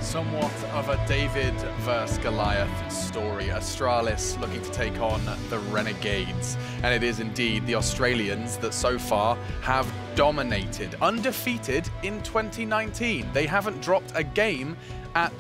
Somewhat of a David versus Goliath story. Astralis looking to take on the Renegades. And it is indeed the Australians that so far have dominated, undefeated in 2019. They haven't dropped a game at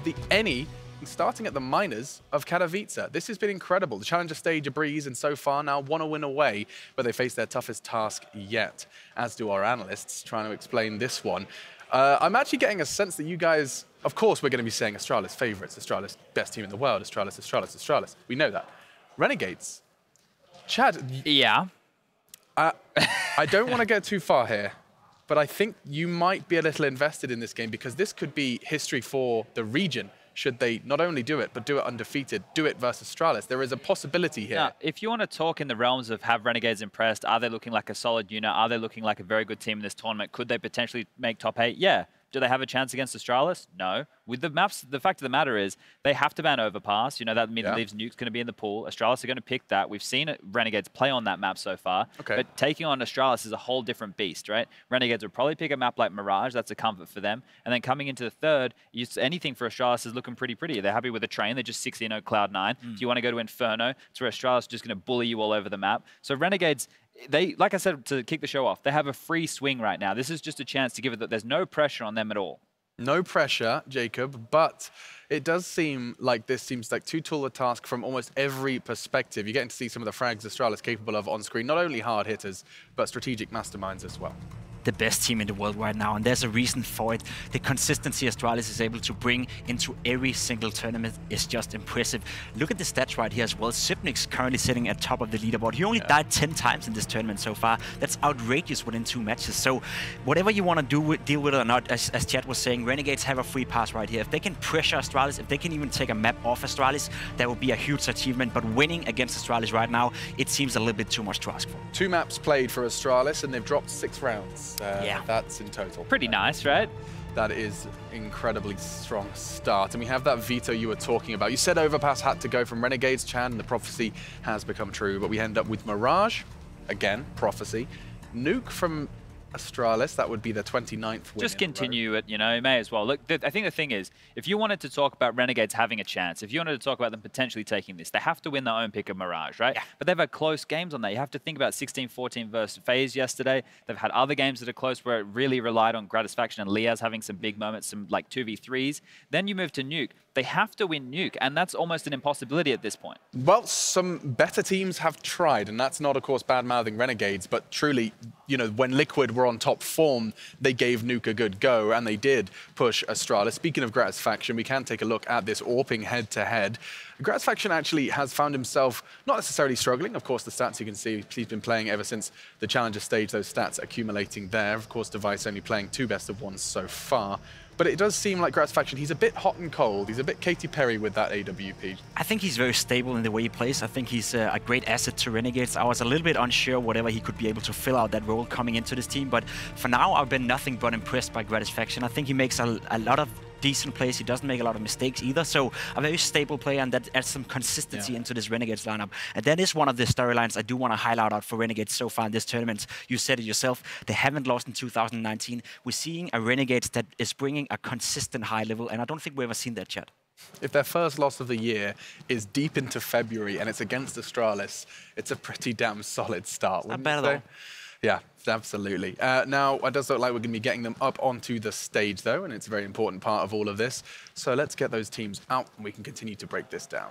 starting at the minors of Katowice. This has been incredible. The challenger stage a breeze, and so far now want to win away, but they face their toughest task yet, as do our analysts trying to explain this one. I'm actually getting a sense that you guys, of course, we're going to be saying Astralis favorites, Astralis best team in the world, Astralis, Astralis, Astralis. We know that. Renegades. Chad. Yeah. I don't want to go too far here, but I think you might be a little invested in this game because this could be history for the region. Should they not only do it, but do it undefeated, do it versus Astralis. There is a possibility here. Now, if you want to talk in the realms of have Renegades impressed, are they looking like a solid unit? Are they looking like a very good team in this tournament? Could they potentially make top 8? Yeah. Do they have a chance against Astralis? No. With the maps, the fact of the matter is they have to ban Overpass. You know, that leaves Nuke's going to be in the pool. Astralis are going to pick that. We've seen Renegades play on that map so far. Okay. But taking on Astralis is a whole different beast, right? Renegades would probably pick a map like Mirage. That's a comfort for them. And then coming into the third, anything for Astralis is looking pretty pretty. They're happy with a train. They're just 6-0 Cloud9. If you want to go to Inferno, it's where Astralis is just going to bully you all over the map. So Renegades, they, like I said, to kick the show off, they have a free swing right now. This is just a chance to give it that there's no pressure on them at all. No pressure, Jacob, but it does seem like this seems like too tall a task from almost every perspective. You're getting to see some of the frags Astralis capable of on screen, not only hard hitters, but strategic masterminds as well. The best team in the world right now, and there's a reason for it. The consistency Astralis is able to bring into every single tournament is just impressive. Look at the stats right here as well. Sipnik's currently sitting at top of the leaderboard. He only died 10 times in this tournament so far. That's outrageous within 2 matches. So whatever you want to do, deal with it or not, as Chad was saying, Renegades have a free pass right here. If they can pressure Astralis, if they can even take a map off Astralis, that would be a huge achievement. But winning against Astralis right now, it seems a little bit too much to ask for. 2 maps played for Astralis, and they've dropped 6 rounds. That's in total. Pretty nice, right? That is incredibly strong start. And we have that veto you were talking about. You said Overpass had to go from Renegades, Chan, and the prophecy has become true. But we end up with Mirage, again, prophecy. Nuke from Astralis, that would be the 29th win. Just continue it, you know, may as well. Look, I think the thing is, if you wanted to talk about Renegades having a chance, if you wanted to talk about them potentially taking this, they have to win their own pick of Mirage, right? Yeah. But they've had close games on that. You have to think about 16-14 versus FaZe yesterday. They've had other games that are close where it really relied on Gratisfaction and Liaz having some big moments, some like 2v3s. Then you move to Nuke. They have to win Nuke, and that's almost an impossibility at this point. Well, some better teams have tried, and that's not, of course, bad-mouthing Renegades, but truly, you know, when Liquid were on top form, they gave Nuke a good go, and they did push Astralis. Speaking of Gratisfaction, we can take a look at this AWPing head-to-head. Gratisfaction actually has found himself not necessarily struggling. Of course, the stats you can see, he's been playing ever since the Challenger stage, those stats accumulating there. Of course, Device only playing 2 best-of-1s so far. But it does seem like Gratisfaction, he's a bit hot and cold. He's a bit Katy Perry with that AWP. I think he's very stable in the way he plays. I think he's a great asset to Renegades. I was a little bit unsure whatever he could be able to fill out that role coming into this team. But for now, I've been nothing but impressed by Gratisfaction. I think he makes a lot of decent plays. He doesn't make a lot of mistakes either. So a very stable player, and that adds some consistency into this Renegades lineup. And that is one of the storylines I do want to highlight out for Renegades so far in this tournament. You said it yourself. They haven't lost in 2019. We're seeing a Renegades that is bringing a consistent high level, and I don't think we've ever seen that, Chad. If their first loss of the year is deep into February and it's against Astralis, it's a pretty damn solid start, wouldn't you say? Yeah, absolutely. Now, it does look like we're going to be getting them up onto the stage, though, and it's a very important part of all of this. So let's get those teams out, and we can continue to break this down.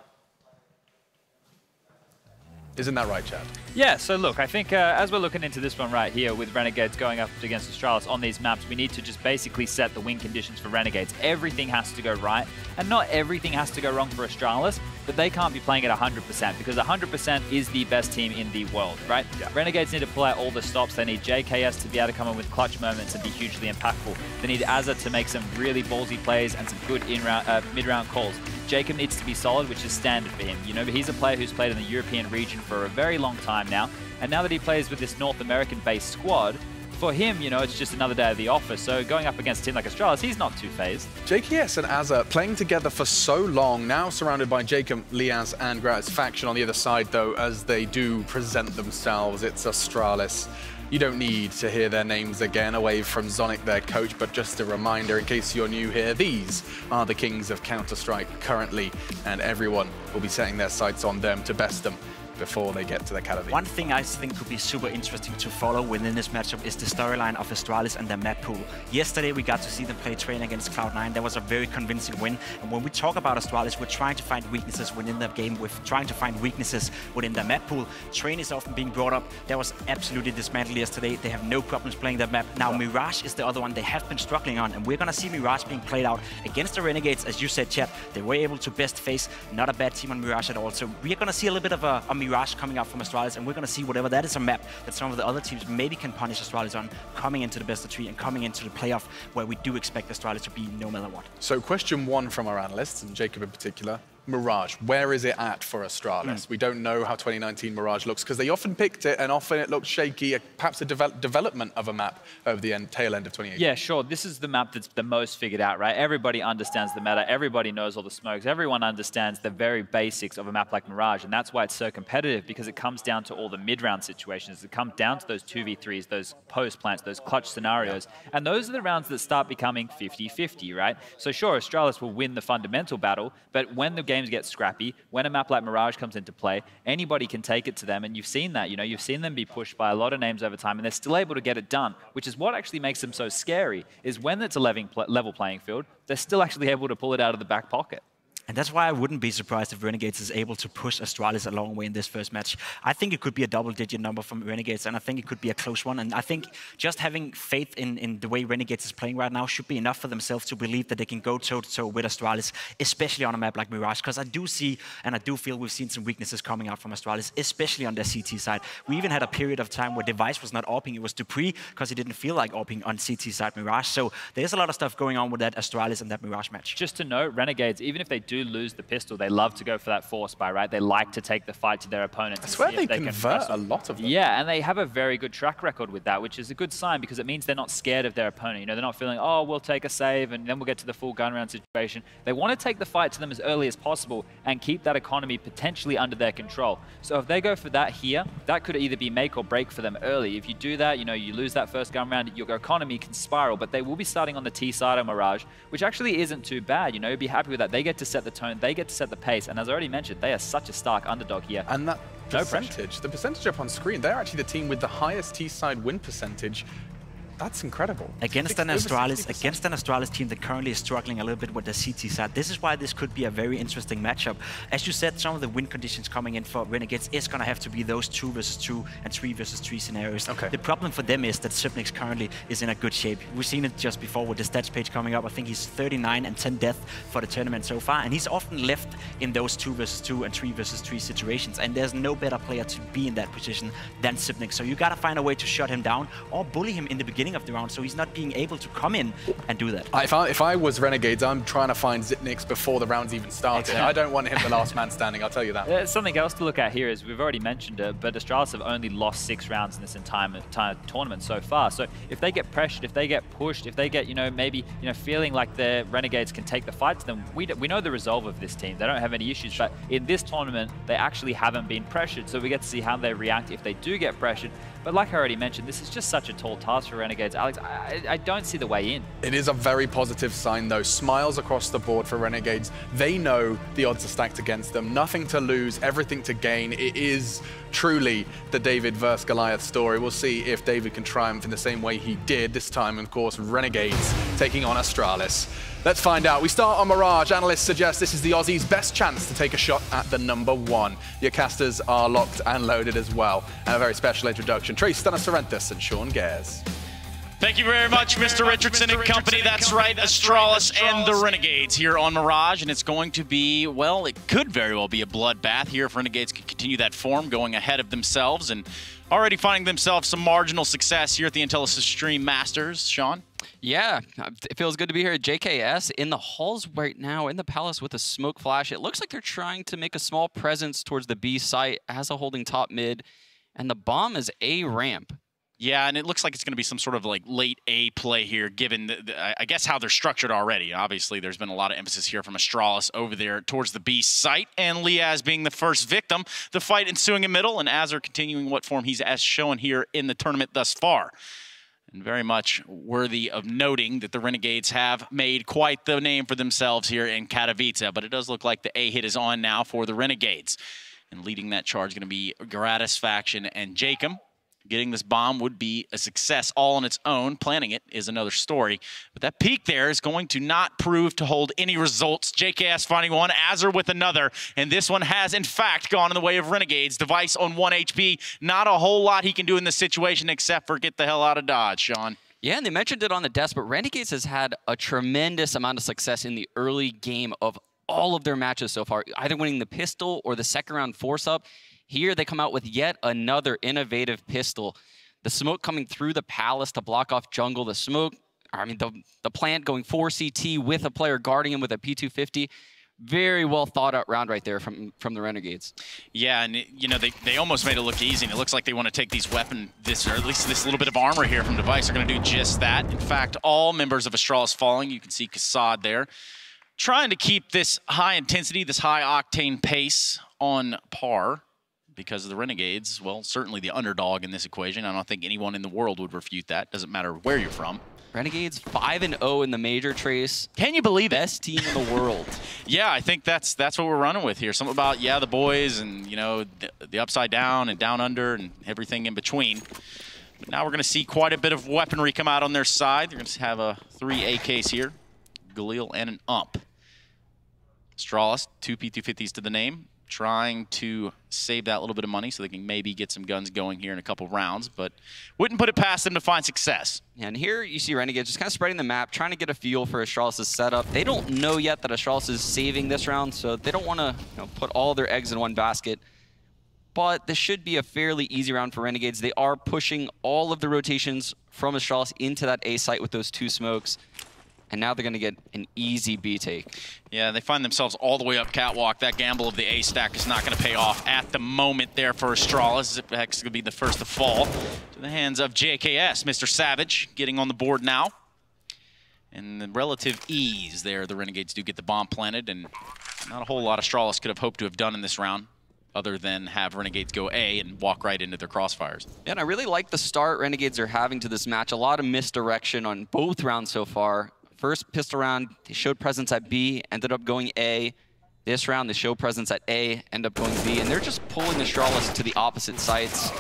Isn't that right, Chad? Yeah, so look, I think as we're looking into this one right here with Renegades going up against Astralis on these maps, we need to just basically set the win conditions for Renegades. Everything has to go right, and not everything has to go wrong for Astralis, but they can't be playing at 100% because 100% is the best team in the world, right? Yeah. Renegades need to pull out all the stops. They need JKS to be able to come in with clutch moments and be hugely impactful. They need Azza to make some really ballsy plays and some good mid-round calls. Jacob needs to be solid, which is standard for him. You know, he's a player who's played in the European region for a very long time now, and now that he plays with this North American-based squad, for him, you know, it's just another day of the office. So going up against a team like Astralis, he's not too phased. JKS and Azza playing together for so long, now surrounded by Jacob, Liaz, and Gratisfaction on the other side, though, as they do present themselves. It's Astralis. You don't need to hear their names again away from Zonic, their coach, but just a reminder in case you're new here, these are the kings of Counter-Strike currently, and everyone will be setting their sights on them to best them before they get to the Katowice. One thing I think could be super interesting to follow within this matchup is the storyline of Astralis and their map pool. Yesterday we got to see them play Train against Cloud9. That was a very convincing win. And when we talk about Astralis, we're trying to find weaknesses within their game. We're trying to find weaknesses within their map pool. Train is often being brought up. That was absolutely dismantled yesterday. They have no problems playing that map. Now Mirage is the other one they have been struggling on, and we're going to see Mirage being played out against the Renegades. As you said, chat, they were able to best face. Not a bad team on Mirage at all. So we're going to see a little bit of a Mirage coming out from Astralis, and we're going to see whatever that is a map that some of the other teams maybe can punish Astralis on coming into the best of 3 and coming into the playoff, where we do expect Astralis to be no matter what. So question 1 from our analysts, and Jacob in particular, Mirage, where is it at for Astralis? We don't know how 2019 Mirage looks because they often picked it and often it looked shaky, perhaps a development of a map over the tail end of 2018. Yeah, sure. This is the map that's the most figured out, right? Everybody understands the meta. Everybody knows all the smokes. Everyone understands the very basics of a map like Mirage, and that's why it's so competitive, because it comes down to all the mid-round situations. It comes down to those 2v3s, those post plants, those clutch scenarios, and those are the rounds that start becoming 50-50, right? So sure, Astralis will win the fundamental battle, but when the games get scrappy, when a map like Mirage comes into play, anybody can take it to them, and you've seen that. You know, you've seen them be pushed by a lot of names over time, and they're still able to get it done, which is what actually makes them so scary, is when it's a level playing field, they're still actually able to pull it out of the back pocket. And that's why I wouldn't be surprised if Renegades is able to push Astralis a long way in this first match. I think it could be a double-digit number from Renegades, and I think it could be a close one. And I think just having faith in the way Renegades is playing right now should be enough for themselves to believe that they can go toe-to-toe with Astralis, especially on a map like Mirage. Because I do see, and I do feel we've seen some weaknesses coming out from Astralis, especially on their CT side. We even had a period of time where Device was not AWPing. It was Dupree, because he didn't feel like AWPing on CT side Mirage. So there's a lot of stuff going on with that Astralis and that Mirage match. Just to note, Renegades, even if they do lose the pistol, they love to go for that force buy, right? They like to take the fight to their opponents. I swear they convert a lot of them. Yeah, and they have a very good track record with that, which is a good sign because it means they're not scared of their opponent. You know, they're not feeling, oh, we'll take a save and then we'll get to the full gun round situation. They want to take the fight to them as early as possible and keep that economy potentially under their control. So if they go for that here, that could either be make or break for them early. If you do that, you know, you lose that first gun round, your economy can spiral, but they will be starting on the T side of Mirage, which actually isn't too bad. You know, be happy with that. They get to set the tone, they get to set the pace, and as I already mentioned, they are such a stark underdog here. And that percentage, the percentage up on screen, they're actually the team with the highest T-side win percentage. That's incredible. Against an Astralis team that currently is struggling a little bit with the CT side. This is why this could be a very interesting matchup. As you said, some of the win conditions coming in for Renegades is going to have to be those 2 versus 2 and 3 versus 3 scenarios. Okay. The problem for them is that Sipnix currently is in a good shape. We've seen it just before with the stats page coming up. I think he's 39 and 10 death for the tournament so far, and he's often left in those 2 versus 2 and 3 versus 3 situations, and there's no better player to be in that position than Sipnix. So you got to find a way to shut him down or bully him in the beginning of the round, so he's not being able to come in and do that. If I was Renegades, I'm trying to find Zipnix before the rounds even started. Exactly. I don't want him the last man standing, I'll tell you that. Something else to look at here is, we've already mentioned it, but Astralis have only lost 6 rounds in this entire tournament so far. So if they get pressured, if they get pushed, if they get, you know, maybe, you know, feeling like the Renegades can take the fight to them, we know the resolve of this team. They don't have any issues, but in this tournament, they actually haven't been pressured. So we get to see how they react if they do get pressured. But like I already mentioned, this is just such a tall task for Renegades. Alex, I don't see the way in. It is a very positive sign, though. Smiles across the board for Renegades. They know the odds are stacked against them. Nothing to lose, everything to gain. It is truly the David versus Goliath story. We'll see if David can triumph in the same way he did. This time, of course, Renegades taking on Astralis. Let's find out. We start on Mirage. Analysts suggest this is the Aussies' best chance to take a shot at the #1. Your casters are locked and loaded as well. And a very special introduction. Trace Stanasarenthis and Sean Gares. Thank you very much, Mr. Richardson and company. That's right, Astralis and the Renegades here on Mirage, and it's going to be, well, it could very well be a bloodbath here if Renegades can continue that form, going ahead of themselves and already finding themselves some marginal success here at the Intellisys Stream Masters. Sean? Yeah, it feels good to be here at JKS in the halls right now in the Palace with a smoke flash. It looks like they're trying to make a small presence towards the B site as a holding top mid, and the bomb is A ramp. Yeah, and it looks like it's going to be some sort of like late A play here, given I guess how they're structured already. Obviously, there's been a lot of emphasis here from Astralis over there towards the B site, and Liaz being the first victim. The fight ensuing in middle, and Azur continuing what form he's as shown here in the tournament thus far. And very much worthy of noting that the Renegades have made quite the name for themselves here in Katowice, but it does look like the A hit is on now for the Renegades. And leading that charge is going to be Gratisfaction and Jacob. Getting this bomb would be a success all on its own. Planning it is another story. But that peak there is going to not prove to hold any results. JKS finding one, Azur with another. And this one has, in fact, gone in the way of Renegades. Device on 1 HP. Not a whole lot he can do in this situation except for get the hell out of Dodge, Sean. Yeah, and they mentioned it on the desk, but Renegades has had a tremendous amount of success in the early game of all of their matches so far, either winning the pistol or the second round force-up. Here they come out with yet another innovative pistol. The smoke coming through the palace to block off jungle. The smoke, I mean, the plant going 4 CT with a player guarding him with a P250. Very well thought out round right there from the Renegades. Yeah, and you know, they almost made it look easy, and it looks like they want to take these or at least this little bit of armor here from Device. They're going to do just that. In fact, all members of Astralis falling. You can see Kassad there. Trying to keep this high intensity, this high octane pace on par. Because of the Renegades, well, certainly the underdog in this equation. I don't think anyone in the world would refute that. Doesn't matter where you're from. Renegades 5-0 in the major, Trace. Can you believe it? Best team in the world. Yeah, I think that's what we're running with here. Something about, yeah, the boys and, you know, the upside down and down under and everything in between. But now we're going to see quite a bit of weaponry come out on their side. They're going to have 3 AKs here, Galil and an ump. Astralis, 2 P250s to the name. Trying to save that little bit of money so they can maybe get some guns going here in a couple rounds, but wouldn't put it past them to find success. Yeah, and here you see Renegades just kind of spreading the map, trying to get a feel for Astralis' setup. They don't know yet that Astralis is saving this round, so they don't want to put all their eggs in one basket. But this should be a fairly easy round for Renegades. They are pushing all of the rotations from Astralis into that A site with those 2 smokes. And now they're going to get an easy B take. Yeah, they find themselves all the way up catwalk. That gamble of the A stack is not going to pay off at the moment there for Astralis. Ziphex is going to be the first to fall to the hands of JKS. Mr. Savage getting on the board now. And the relative ease there, the Renegades do get the bomb planted, and not a whole lot Astralis could have hoped to have done in this round, other than have Renegades go A and walk right into their crossfires. Yeah, and I really like the start Renegades are having to this match. A lot of misdirection on both rounds so far. First pistol round, they showed presence at B, ended up going A. This round, they showed presence at A, end up going B, and they're just pulling the Astralis to the opposite sites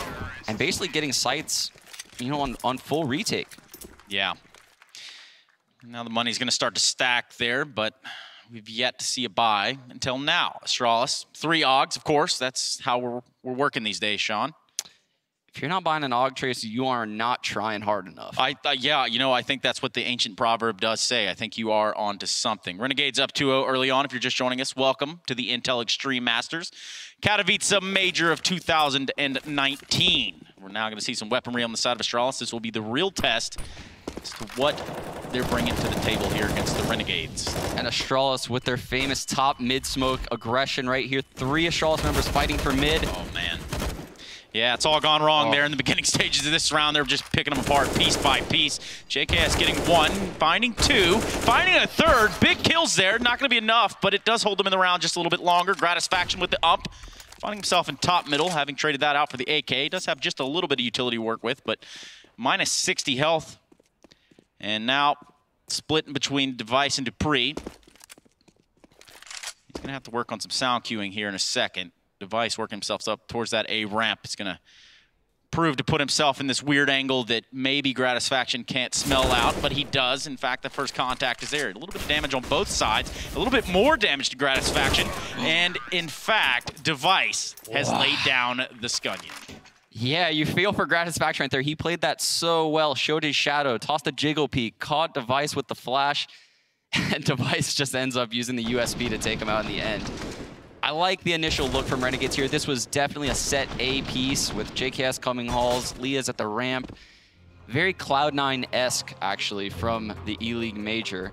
and basically getting sites, you know, on full retake. Yeah. Now the money's going to start to stack there, but we've yet to see a buy until now. Astralis, 3 AUGs, of course. That's how we're working these days, Sean. If you're not buying an AUG, Trace, you are not trying hard enough. Yeah, you know, I think that's what the ancient proverb does say. I think you are onto something. Renegades up 2-0 early on. If you're just joining us, welcome to the Intel Extreme Masters. Katowice Major of 2019. We're now going to see some weaponry on the side of Astralis. This will be the real test as to what they're bringing to the table here against the Renegades. And Astralis with their famous top mid-smoke aggression right here. 3 Astralis members fighting for mid. Oh, man. Yeah, it's all gone wrong there in the beginning stages of this round. They're just picking them apart piece by piece. JKS getting 1, finding 2, finding a 3rd. Big kills there. Not going to be enough, but it does hold them in the round just a little bit longer. Gratisfaction with the ump. Finding himself in top middle, having traded that out for the AK. Does have just a little bit of utility to work with, but minus 60 health. And now splitting between Device and Dupree. He's going to have to work on some sound cueing here in a second. Device working himself up towards that A ramp. It's going to prove to put himself in this weird angle that maybe Gratisfaction can't smell out, but he does. In fact, the first contact is there. A little bit of damage on both sides, a little bit more damage to Gratisfaction, and in fact, Device has laid down the Scunion. Yeah, you feel for Gratisfaction right there. He played that so well, showed his shadow, tossed a jiggle peek, caught Device with the flash, and Device just ends up using the USB to take him out in the end. I like the initial look from Renegades here. This was definitely a set A piece with JKS coming halls, Leah's at the ramp. Very Cloud9-esque, actually, from the E-League Major.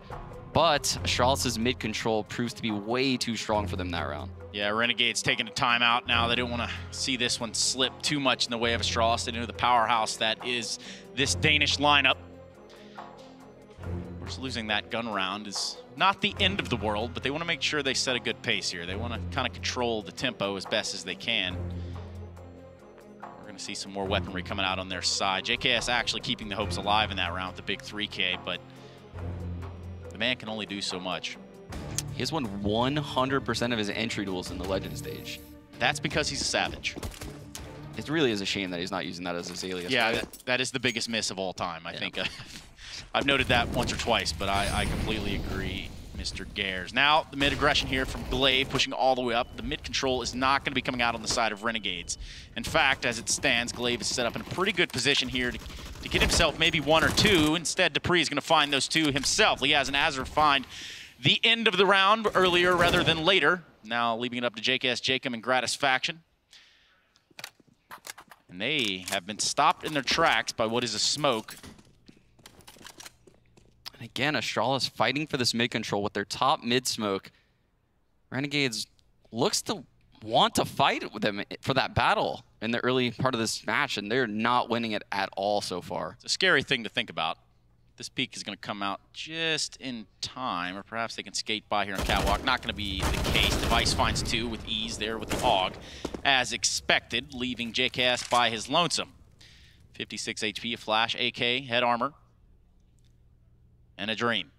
But Astralis' mid control proves to be way too strong for them that round. Yeah, Renegades taking a timeout now. They don't want to see this one slip too much in the way of Astralis. They know the powerhouse that is this Danish lineup. Of course, losing that gun round is not the end of the world, but they want to make sure they set a good pace here. They want to kind of control the tempo as best as they can. We're going to see some more weaponry coming out on their side. JKS actually keeping the hopes alive in that round with the big 3K, but the man can only do so much. He has won 100% of his entry duels in the Legend stage. That's because he's a savage. It really is a shame that he's not using that as his alias. Yeah, right? that is the biggest miss of all time, I think. I've noted that once or twice, but I completely agree, Mr. Gares. Now, the mid-aggression here from Glaive, pushing all the way up. The mid-control is not going to be coming out on the side of Renegades. In fact, as it stands, Glaive is set up in a pretty good position here to get himself maybe one or two. Instead, Dupree is going to find those two himself. Liaz and Azur find the end of the round earlier rather than later. Now leaving it up to JKS, Jacob, and Gratisfaction. And they have been stopped in their tracks by what is a smoke. And again, Astralis fighting for this mid control with their top mid smoke. Renegades looks to want to fight with them for that battle in the early part of this match, and they're not winning it at all so far. It's a scary thing to think about. This peak is going to come out just in time, or perhaps they can skate by here on Catwalk. Not going to be the case. Device finds two with ease there with the AUG, as expected, leaving JKS by his lonesome. 56 HP, a flash, AK, head armor, and a dream.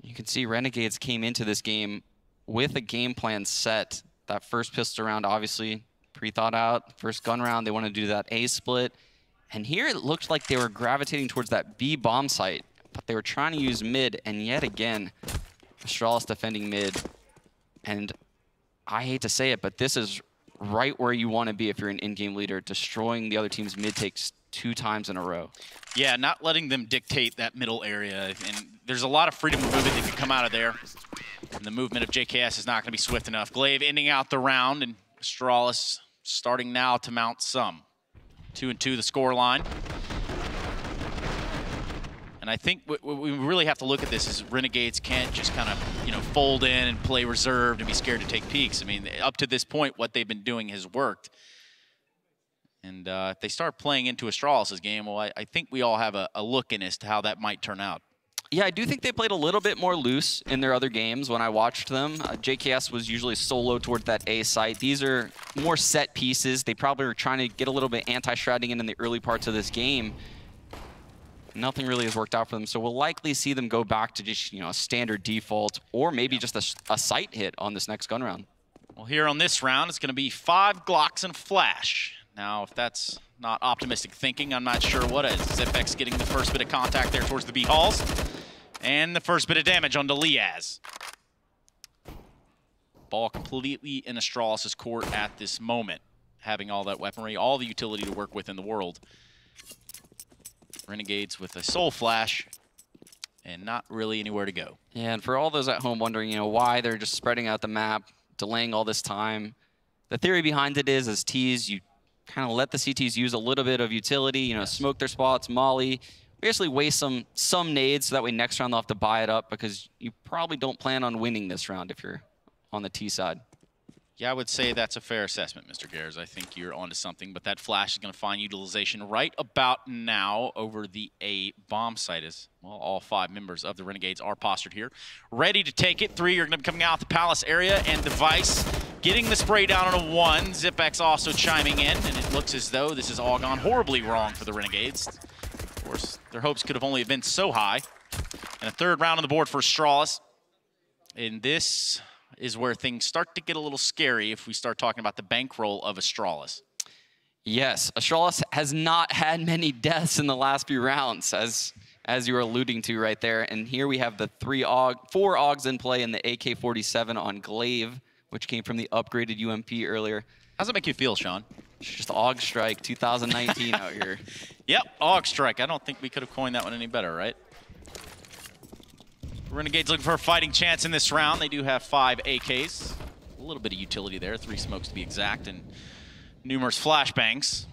You can see Renegades came into this game with a game plan set. That first pistol round, obviously, pre-thought out. First gun round, they want to do that A split. And here it looked like they were gravitating towards that B bomb site, but they were trying to use mid, and yet again, Astralis defending mid. And I hate to say it, but this is right where you want to be if you're an in-game leader, destroying the other team's mid takes 2 times in a row. Yeah, not letting them dictate that middle area. And there's a lot of freedom of movement that can come out of there. And the movement of JKS is not going to be swift enough. Glaive ending out the round, and Astralis starting now to mount some. 2-2 the score line. And I think what we really have to look at this is Renegades can't just kind of, fold in and play reserved and be scared to take peeks. I mean, up to this point, what they've been doing has worked. And if they start playing into Astralis' game, well, I think we all have a look in as to how that might turn out. Yeah, I do think they played a little bit more loose in their other games when I watched them. JKS was usually solo towards that A site. These are more set pieces. They probably were trying to get a little bit anti-shrouding in the early parts of this game. Nothing really has worked out for them, so we'll likely see them go back to just, a standard default or maybe just a sight hit on this next gun round. Well, here on this round, it's going to be 5 Glocks and Flash. Now, if that's not optimistic thinking, I'm not sure what is. Zipx getting the first bit of contact there towards the B halls. And the first bit of damage onto Liaz. Ball completely in Astralis' court at this moment. Having all that weaponry, all the utility to work with in the world. Renegades with a soul flash and not really anywhere to go. Yeah, and for all those at home wondering, why they're just spreading out the map, delaying all this time, the theory behind it is, as Ts, you kind of let the CTs use a little bit of utility, smoke their spots, molly, basically waste some nades so that way next round they'll have to buy it up because you probably don't plan on winning this round if you're on the T side. Yeah, I would say that's a fair assessment, Mr. Gares. I think you're onto something, but that flash is going to find utilization right about now over the A bomb site as, well, all 5 members of the Renegades are postured here. Ready to take it. 3 are going to be coming out the palace area, and Device getting the spray down on a 1. Zipx also chiming in, and it looks as though this has all gone horribly wrong for the Renegades. Of course, their hopes could have only been so high. And a 3rd round on the board for Astralis. And this is where things start to get a little scary if we start talking about the bankroll of Astralis. Yes, Astralis has not had many deaths in the last few rounds, as you were alluding to right there. And here we have the 4 AUGs in play in the AK-47 on Glaive, which came from the upgraded UMP earlier. How's it make you feel, Sean? Just AUG Strike 2019 out here. Yep, AUG Strike. I don't think we could have coined that one any better, right? Renegades looking for a fighting chance in this round. They do have 5 AKs. A little bit of utility there, 3 smokes to be exact, and numerous flashbangs.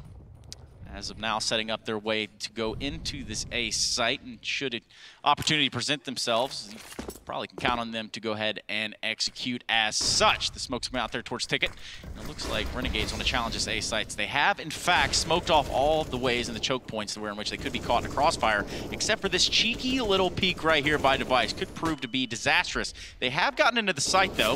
as of now setting up their way to go into this A site, and should an opportunity present themselves, you probably can count on them to go ahead and execute as such. The smoke's coming out there towards Ticket. And it looks like Renegades want to challenge this A sites. They have, in fact, smoked off all of the ways and the choke points in which they could be caught in a crossfire, except for this cheeky little peek right here by Device. Could prove to be disastrous. They have gotten into the site, though.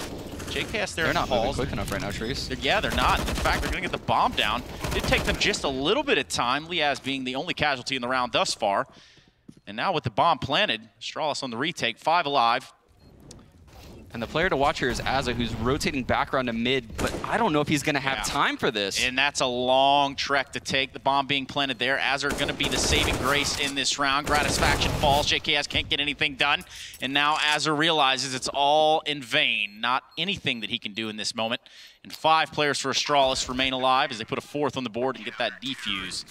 JKS there. They're not moving quick enough right now, Trace. Yeah, they're not. In fact, they're going to get the bomb down. It did take them just a little bit of time, Liaz being the only casualty in the round thus far. And now with the bomb planted, Astralis on the retake, 5 alive. And the player to watch here is Azza, who's rotating back around to mid, but I don't know if he's going to have time for this. And that's a long trek to take. The bomb being planted there. Azza going to be the saving grace in this round. Gratisfaction falls. JKS can't get anything done. And now Azza realizes it's all in vain. Not anything that he can do in this moment. And 5 players for Astralis remain alive as they put a 4th on the board and get that defuse.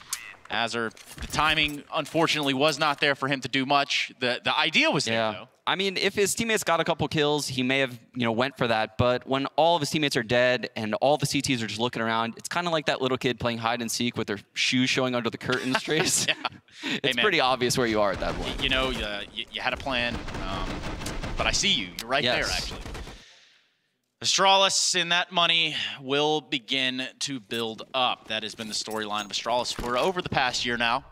Azza, the timing, unfortunately, was not there for him to do much. The idea was there, though. I mean, if his teammates got a couple kills, he may have, went for that. But when all of his teammates are dead and all the CTs are just looking around, it's kind of like that little kid playing hide and seek with their shoes showing under the curtains, Trace. It's pretty obvious where you are at that point. You had a plan, but I see you. You're right there, actually. Astralis in that money will begin to build up. That has been the storyline of Astralis for over the past year now.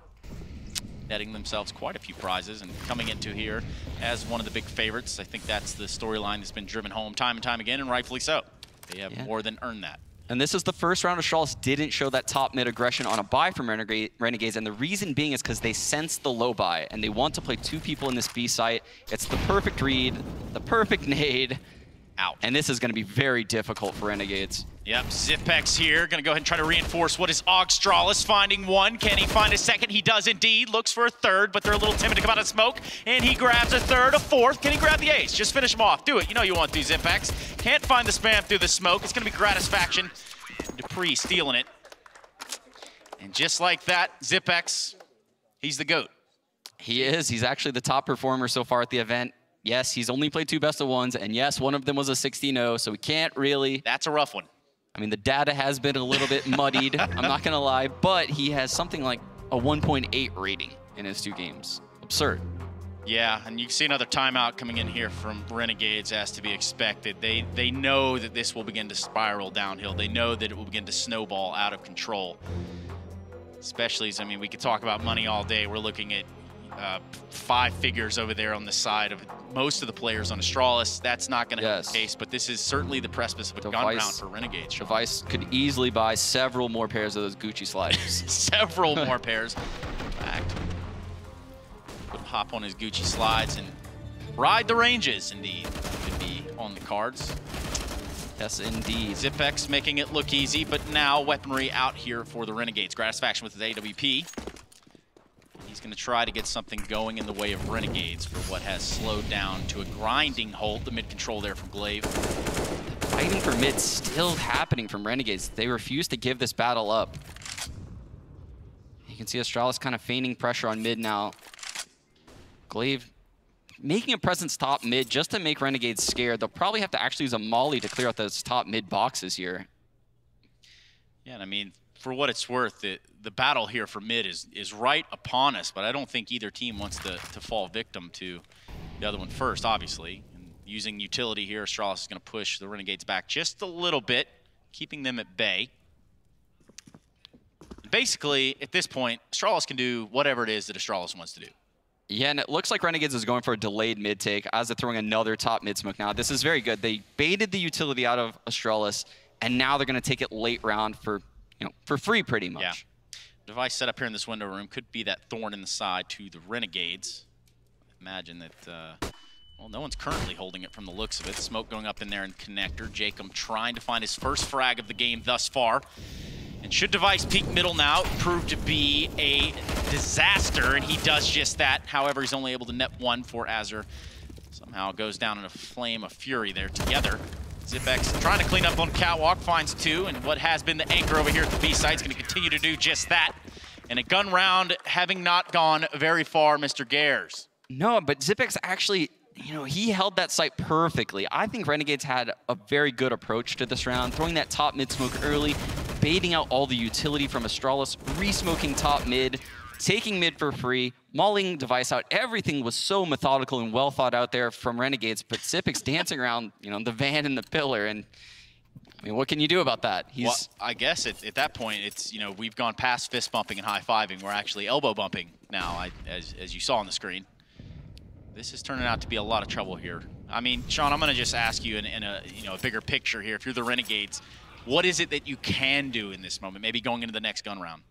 Netting themselves quite a few prizes and coming into here as one of the big favorites. I think that's the storyline that's been driven home time and time again, and rightfully so. They have more than earned that. And this is the first round Astralis didn't show that top mid aggression on a buy from Renegades, and the reason being is because they sense the low buy, and they want to play 2 people in this B site. It's the perfect read, the perfect nade. Out. And this is going to be very difficult for Renegades. Yep, Zipex here, gonna go ahead and try to reinforce what is Astralis, finding 1. Can he find a 2nd? He does indeed, looks for a 3rd, but they're a little timid to come out of smoke, and he grabs a 3rd, a 4th. Can he grab the ace? Just finish him off, do it. You know you want these Zipex. Can't find the spam through the smoke. It's gonna be Gratisfaction. Dupree stealing it. And just like that, Zipex, he's the GOAT. He is, he's actually the top performer so far at the event. Yes, he's only played 2 best of 1s, and yes, one of them was a 16-0, so we can't really... That's a rough one. I mean, the data has been a little bit muddied, I'm not going to lie, but he has something like a 1.8 rating in his 2 games. Absurd. Yeah, and you can see another timeout coming in here from Renegades as to be expected. They know that this will begin to spiral downhill. They know that it will begin to snowball out of control. Especially, I mean, we could talk about money all day. We're looking at 5 figures over there on the side of most of the players on Astralis. That's not going to help the case, but this is certainly the precipice of a gun round for Renegades. Device could easily buy several more pairs of those Gucci sliders. Several more pairs. In fact, would hop on his Gucci slides and ride the ranges, indeed. Could be on the cards. Yes, indeed. Zipex making it look easy, but now weaponry out here for the Renegades. Gratisfaction with his AWP. He's going to try to get something going in the way of Renegades for what has slowed down to a grinding hold. The mid-control there from Glaive. Fighting for mid still happening from Renegades. They refuse to give this battle up. You can see Astralis kind of feigning pressure on mid now. Glaive making a presence top mid just to make Renegades scared. They'll probably have to actually use a molly to clear out those top mid boxes here. Yeah, and I mean, for what it's worth, the battle here for mid is right upon us, but I don't think either team wants to fall victim to the other one first, obviously. And using utility here, Astralis is going to push the Renegades back just a little bit, keeping them at bay. Basically, at this point, Astralis can do whatever it is that Astralis wants to do. Yeah, and it looks like Renegades is going for a delayed mid take as they're throwing another top mid smoke now. This is very good. They baited the utility out of Astralis, and now they're going to take it late round for free pretty much. Yeah. Device set up here in this window room could be that thorn in the side to the Renegades. Imagine that, well, no one's currently holding it from the looks of it. Smoke going up in there in connector. Jacob trying to find his first frag of the game thus far. And should Device peek middle now, prove to be a disaster, and he does just that. However, he's only able to net 1 for Azur. Somehow goes down in a flame of fury there together. Zipex trying to clean up on Catwalk, finds 2, and what has been the anchor over here at the B site is going to continue to do just that. And a gun round having not gone very far, Mr. Gares. No, but Zipex actually, he held that site perfectly. I think Renegades had a very good approach to this round, throwing that top mid smoke early, baiting out all the utility from Astralis, re-smoking top mid, taking mid for free, mauling Device out. Everything was so methodical and well thought out there from Renegades, but Xyp9x dancing around, you know, the van and the pillar, and I mean, what can you do about that? Well, I guess at that point, it's, you know, we've gone past fist bumping and high-fiving. We're actually elbow bumping now, as you saw on the screen. This is turning out to be a lot of trouble here. I mean, Sean, I'm going to just ask you in a, you know, a bigger picture here. If you're the Renegades, what is it that you can do in this moment, maybe going into the next gun round?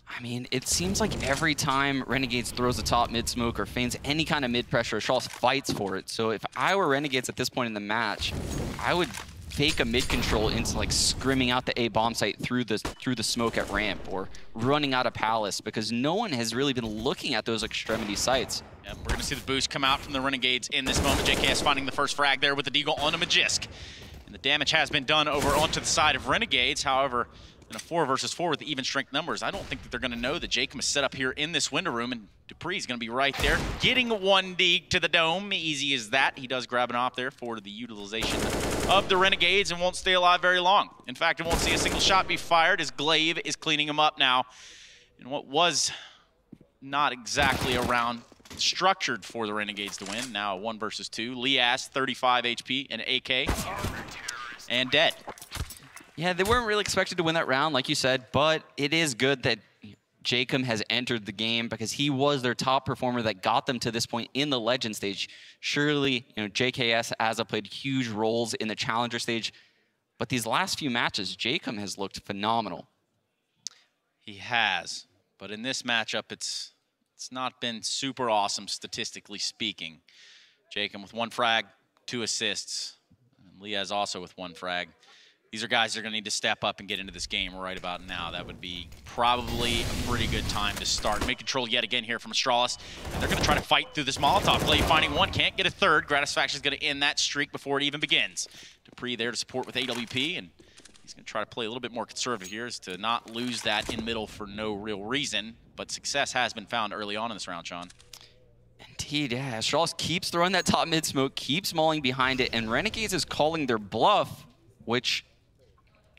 I mean, it seems like every time Renegades throws a top mid smoke or feigns any kind of mid pressure, Astralis fights for it. So if I were Renegades at this point in the match, I would fake a mid control into like scrimming out the A bomb site through the smoke at ramp or running out of Palace, because no one has really been looking at those extremity sites. Yep, we're going to see the boost come out from the Renegades in this moment. JKS finding the first frag there with the Deagle on a Magisk. And the damage has been done over onto the side of Renegades. However, in a 4 versus 4 with even strength numbers, I don't think that they're going to know that Jacob is set up here in this window room, and Dupree is going to be right there, getting 1D to the dome. Easy as that. He does grab an op there for the utilization of the Renegades and won't stay alive very long. In fact, it won't see a single shot be fired as Glaive is cleaning him up now in what was not exactly a round structured for the Renegades to win. Now 1 versus 2. Lias, 35 HP, and AK, and dead. Yeah, they weren't really expected to win that round, like you said, but it is good that Jacob has entered the game because he was their top performer that got them to this point in the Legend stage. Surely, you know, JKS has played huge roles in the Challenger stage, but these last few matches, Jacob has looked phenomenal. He has, but in this matchup, it's not been super awesome statistically speaking. Jacob with 1 frag, 2 assists, and Liaz also with 1 frag. These are guys that are going to need to step up and get into this game right about now. That would be probably a pretty good time to start. Mid control yet again here from Astralis. And they're going to try to fight through this Molotov. Glaive finding 1, can't get a 3rd. Gratisfaction is going to end that streak before it even begins. Dupree there to support with AWP, and he's going to try to play a little bit more conservative here as to not lose that in middle for no real reason. But success has been found early on in this round, Sean. Indeed, yeah. Astralis keeps throwing that top mid smoke, keeps mauling behind it, and Renegades is calling their bluff, which...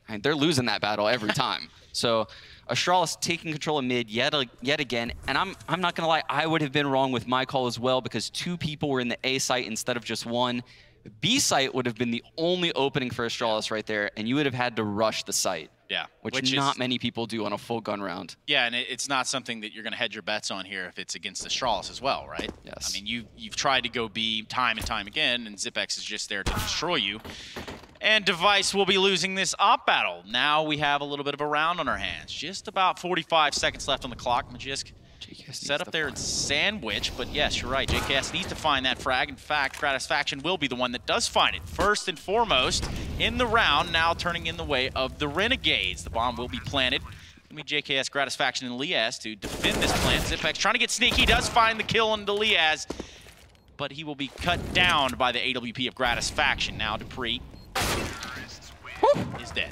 and they're losing that battle every time. So Astralis taking control of mid yet again. And I'm not going to lie, I would have been wrong with my call as well because 2 people were in the A site instead of just 1. The B site would have been the only opening for Astralis right there, and you would have had to rush the site. Yeah. Which not many people do on a full gun round. Yeah, and it's not something that you're going to hedge your bets on here if it's against Astralis as well, right? Yes. I mean, you've tried to go B time and time again, and Xyp9x is just there to destroy you. And Device will be losing this op battle. Now we have a little bit of a round on our hands. Just about 45 seconds left on the clock. Magisk set up there and sandwich, but yes, you're right. JKS needs to find that frag. In fact, Gratisfaction will be the one that does find it. First and foremost in the round, now turning in the way of the Renegades. The bomb will be planted. It'll be JKS, Gratisfaction, and Liaz to defend this plant. Xyp9x trying to get sneaky, does find the kill on the Liaz, but he will be cut down by the AWP of Gratisfaction. Now Dupree is dead.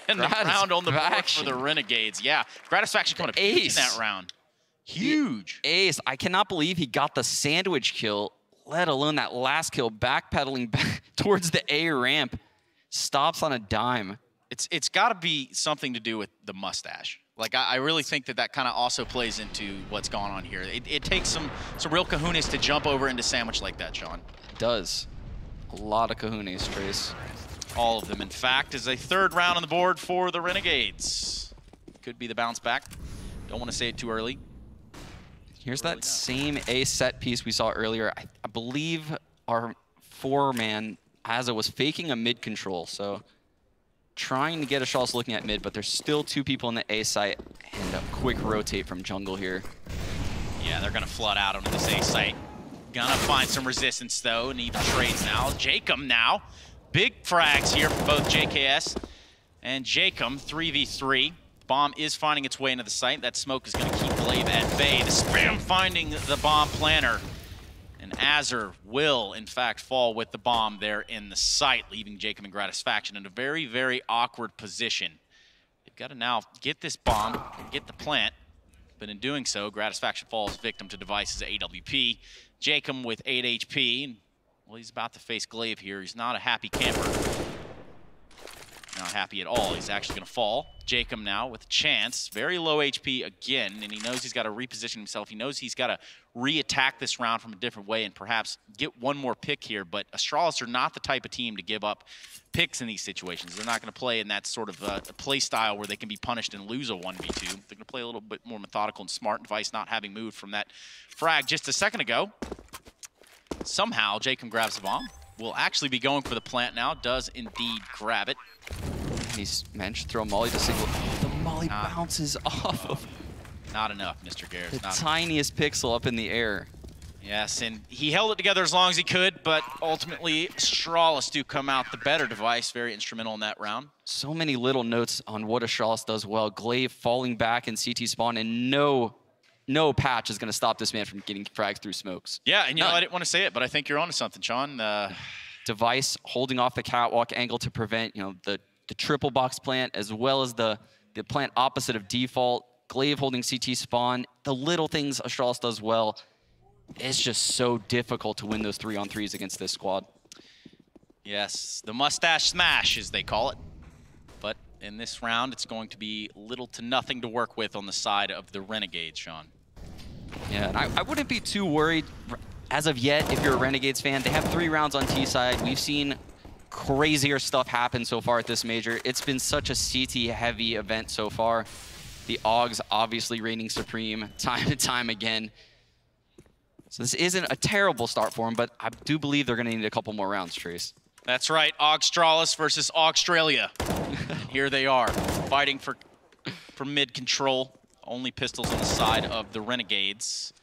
And the round on the board for the Renegades. Yeah, Gratisfaction coming up in that round. Huge. Ace. I cannot believe he got the sandwich kill, let alone that last kill, backpedaling back towards the A ramp. Stops on a dime. It's got to be something to do with the mustache. Like, I really think that kind of also plays into what's going on here. It takes some real kahunas to jump over into sandwich like that, Sean. It does. A lot of kahunas, Trace. All of them, in fact, is a 3rd round on the board for the Renegades. Could be the bounce back. Don't want to say it too early. Here's that same A set piece we saw earlier. I believe our 4-man Asa was faking a mid control, so trying to get Astralis looking at mid, but there's still 2 people in the A site, and a quick rotate from jungle here. Yeah, they're gonna flood out onto this A site. Gonna find some resistance though, and even trades now. Jacob now. Big frags here from both JKS and Jacob, 3v3. Bomb is finding its way into the site. That smoke is going to keep Glaive at bay. The spam finding the bomb planter. And Azur will, in fact, fall with the bomb there in the site, leaving Jacob and Gratisfaction in a very, very awkward position. They've got to now get this bomb, and get the plant. But in doing so, Gratisfaction falls victim to Device's AWP. Jacob with 8 HP. Well, he's about to face Glaive here. He's not a happy camper. Not happy at all. He's actually going to fall. Jacob now with a chance. Very low HP again, and he knows he's got to reposition himself. He knows he's got to re-attack this round from a different way and perhaps get one more pick here. But Astralis are not the type of team to give up picks in these situations. They're not going to play in that sort of play style where they can be punished and lose a 1v2. They're going to play a little bit more methodical and smart. Device not having moved from that frag just a second ago. Somehow, Jacob grabs the bomb. Will actually be going for the plant now. Does indeed grab it. He's managed to throw a molly to single. Oh, the molly bounces off of not enough, Mr. Garrett. The tiniest pixel up in the air. Yes, and he held it together as long as he could, but ultimately Astralis do come out the better. Device very instrumental in that round. So many little notes on what Astralis does well. Glaive falling back in CT spawn, and no patch is going to stop this man from getting fragged through smokes. Yeah, and you know, I didn't want to say it, but I think you're onto something, Sean. Device holding off the catwalk angle to prevent, you know, the triple box plant, as well as the plant opposite of default. Glaive holding CT spawn. The little things Astralis does well. It's just so difficult to win those 3-on-3s against this squad. Yes, the mustache smash, as they call it. But in this round, it's going to be little to nothing to work with on the side of the Renegades, Sean. Yeah, and I wouldn't be too worried as of yet if you're a Renegades fan. They have 3 rounds on T side. We've seen crazier stuff happen so far at this major. It's been such a CT-heavy event so far. The AUGs obviously reigning supreme time and time again. So this isn't a terrible start for them, but I do believe they're going to need a couple more rounds, Trace. That's right, Astralis versus Australia. Here they are, fighting for mid control. Only pistols on the side of the Renegades.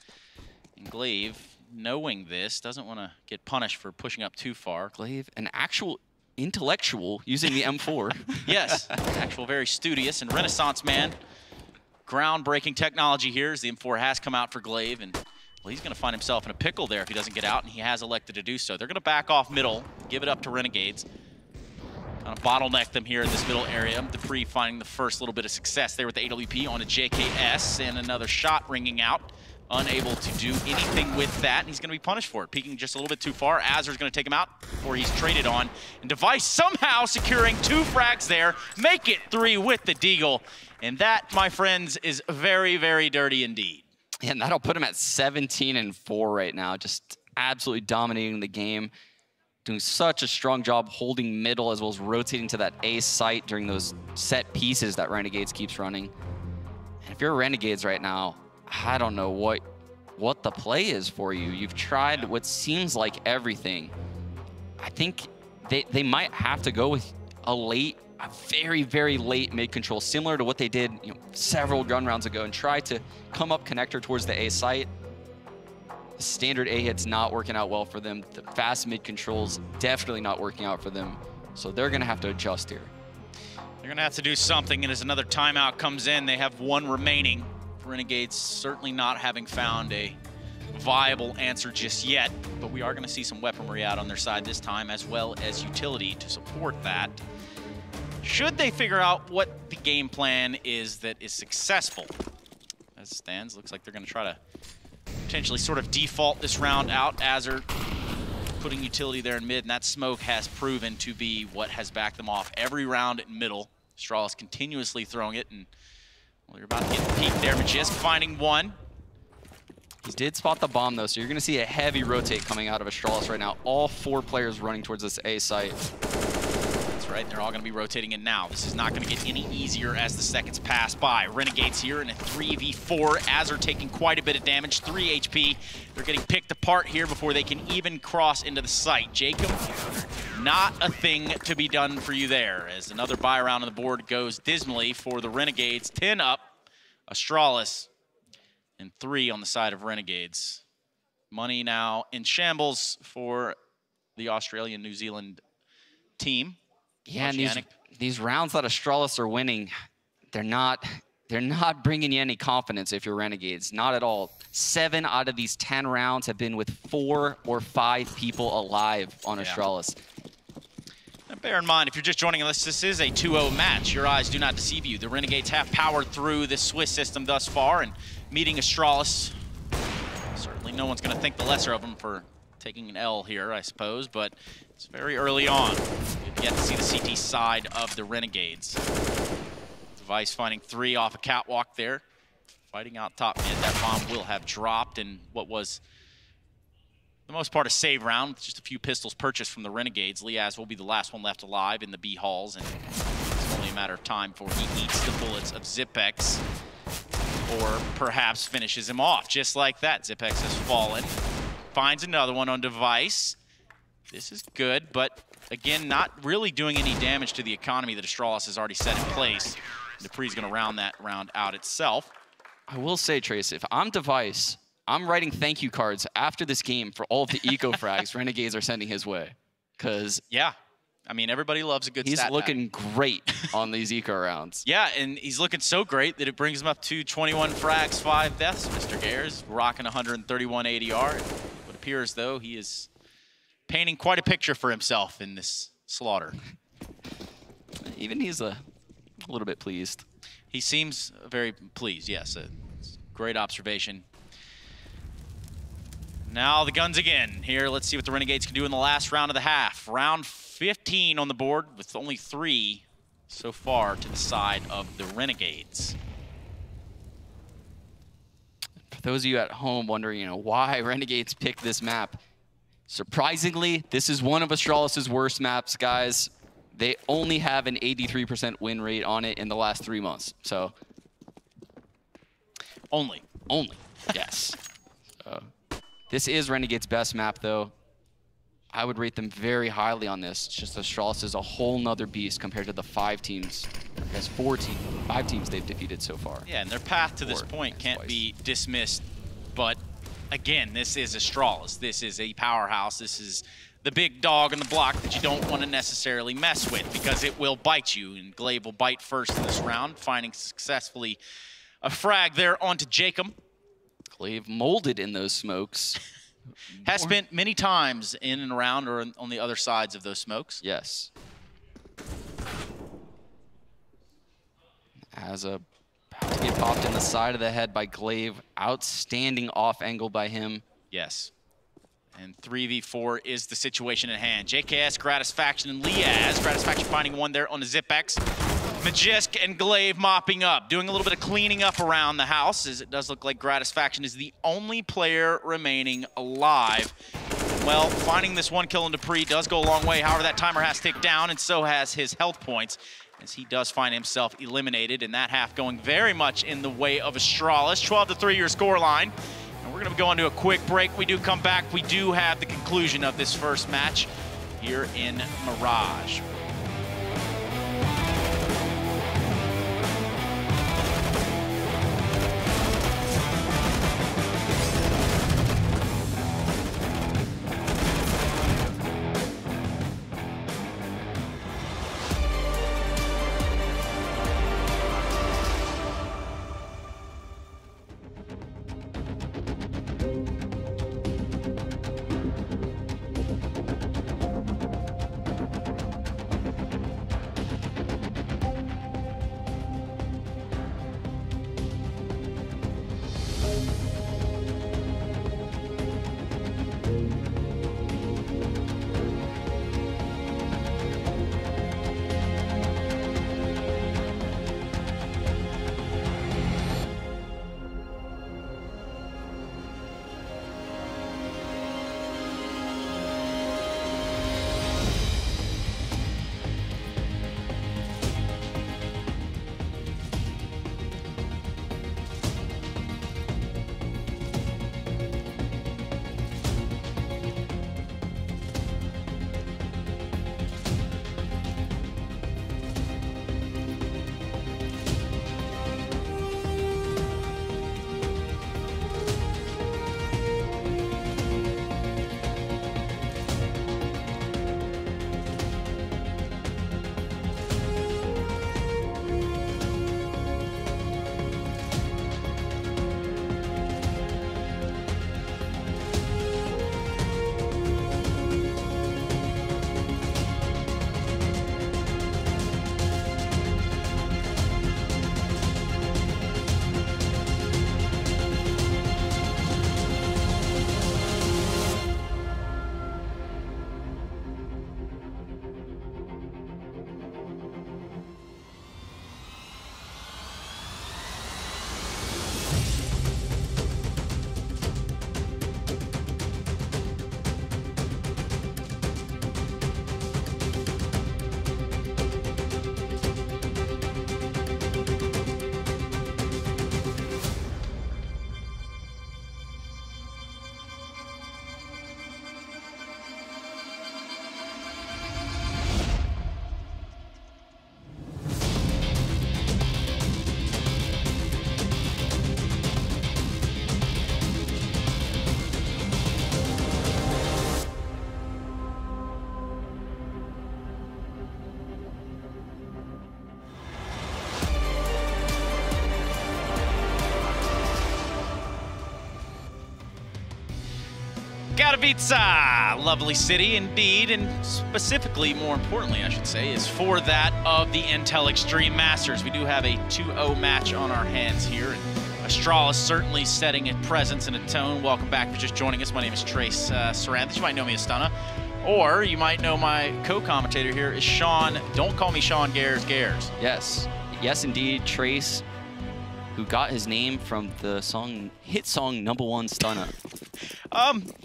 And Glaive, knowing this, doesn't want to get punished for pushing up too far. Glaive, an actual intellectual using the M4. Yes, actual very studious and Renaissance man. Groundbreaking technology here as the M4 has come out for Glaive, and well, he's going to find himself in a pickle there if he doesn't get out, and he has elected to do so. They're going to back off middle, give it up to Renegades. Kind of bottleneck them here in this middle area. Dupree finding the first little bit of success there with the AWP on a JKS, and another shot ringing out. Unable to do anything with that, and he's going to be punished for it. Peeking just a little bit too far. Azur's going to take him out before he's traded on. And Device somehow securing 2 frags there. Make it 3 with the Deagle. And that, my friends, is very, very dirty indeed. Yeah, and that'll put him at 17-4 right now. Just absolutely dominating the game. Doing such a strong job holding middle as well as rotating to that A site during those set pieces that Renegades keeps running. And if you're Renegades right now, I don't know what the play is for you. You've tried what seems like everything. I think they might have to go with a very, very late mid-control, similar to what they did several gun rounds ago, and try to come up connector towards the A site. The standard A hit's not working out well for them. The fast mid-control's definitely not working out for them. So they're going to have to adjust here. They're going to have to do something, and as another timeout comes in, they have 1 remaining. Renegades certainly not having found a viable answer just yet, but we are going to see some weaponry out on their side this time, as well as utility to support that. Should they figure out what the game plan is that is successful? As it stands, looks like they're going to try to potentially sort of default this round out. Azur putting utility there in mid, and that smoke has proven to be what has backed them off every round in middle. Astralis continuously throwing it, and well, you're about to get the peek there. Magisk finding 1. He did spot the bomb, though, so you're going to see a heavy rotate coming out of Astralis right now. All 4 players running towards this A site. That's right, they're all going to be rotating in now. This is not going to get any easier as the seconds pass by. Renegades here in a 3v4. Azur taking quite a bit of damage, 3 HP. They're getting picked apart here before they can even cross into the site. Jacob, not a thing to be done for you there, as another buy round on the board goes dismally for the Renegades. 10 up, Astralis, and 3 on the side of Renegades. Money now in shambles for the Australian-New Zealand team. Yeah, and these rounds that Astralis are winning, they're not bringing you any confidence if you're Renegades. Not at all. 7 out of these 10 rounds have been with 4 or 5 people alive on Astralis. Now bear in mind, if you're just joining us, this is a 2-0 match. Your eyes do not deceive you. The Renegades have powered through the Swiss system thus far, and meeting Astralis, certainly no one's going to think the lesser of them for taking an L here, I suppose, but it's very early on. We've yet to see the CT side of the Renegades. Device finding 3 off a catwalk there. Fighting out top mid. That bomb will have dropped in what was, for the most part, a save round with just a few pistols purchased from the Renegades. Liaz will be the last one left alive in the B halls, and it's only a matter of time before he eats the bullets of Zipex, or perhaps finishes him off. Just like that, Zipex has fallen. Finds another one on Device. This is good, but again, not really doing any damage to the economy that Astralis has already set in place. Dupree's going to round that round out itself. I will say, Trace, if I'm Device, I'm writing thank you cards after this game for all of the eco frags Renegades are sending his way. Because yeah, I mean, everybody loves a good he's stat looking pack. great on these eco rounds. Yeah, and he's looking so great that it brings him up to 21 frags, 5 deaths. Mr. Gares rocking 131 ADR. It appears, though, he is painting quite a picture for himself in this slaughter. Even he's a little bit pleased. He seems very pleased, yes. Great observation. Now the guns again. Here, let's see what the Renegades can do in the last round of the half. Round 15 on the board with only 3 so far to the side of the Renegades. For those of you at home wondering, why Renegades picked this map, surprisingly, this is one of Astralis' worst maps, guys. They only have an 83% win rate on it in the last 3 months. So, only, yes. This is Renegade's best map, though. I would rate them very highly on this. It's just Astralis is a whole nother beast compared to the 5 teams, I guess 5 teams they've defeated so far. Yeah, and their path to this point can't be dismissed. But again, this is Astralis. This is a powerhouse. This is the big dog on the block that you don't want to necessarily mess with because it will bite you. And Glaive will bite first in this round, finding successfully a frag there onto Jacob. Glaive molded in those smokes. Has spent many times in and around or on the other sides of those smokes. Yes. Has a about to get popped in the side of the head by Glaive. Outstanding off angle by him. Yes. And 3v4 is the situation at hand. JKS, Gratisfaction, and Liaz. Gratisfaction finding one there on the Zipex. Majisk and Glaive mopping up, doing a little bit of cleaning up around the house, as it does look like Gratisfaction is the only player remaining alive. Well, finding this one kill in Dupree does go a long way. However, that timer has ticked down, and so has his health points, as he does find himself eliminated, and that half going very much in the way of Astralis. 12-3 your scoreline. And we're going to go on to a quick break. We do come back. We do have the conclusion of this first match here in Mirage. Katowice, lovely city indeed, and specifically, more importantly, I should say, is for that of the Intel Extreme Masters. We do have a 2-0 match on our hands here, and Astralis certainly setting a presence and a tone. Welcome back for just joining us. My name is Trace Saranthus. You might know me as Stunna, or you might know my co-commentator here is Sean. Don't call me Sean Gares. Yes, indeed, Trace, who got his name from the hit song #1 Stunna.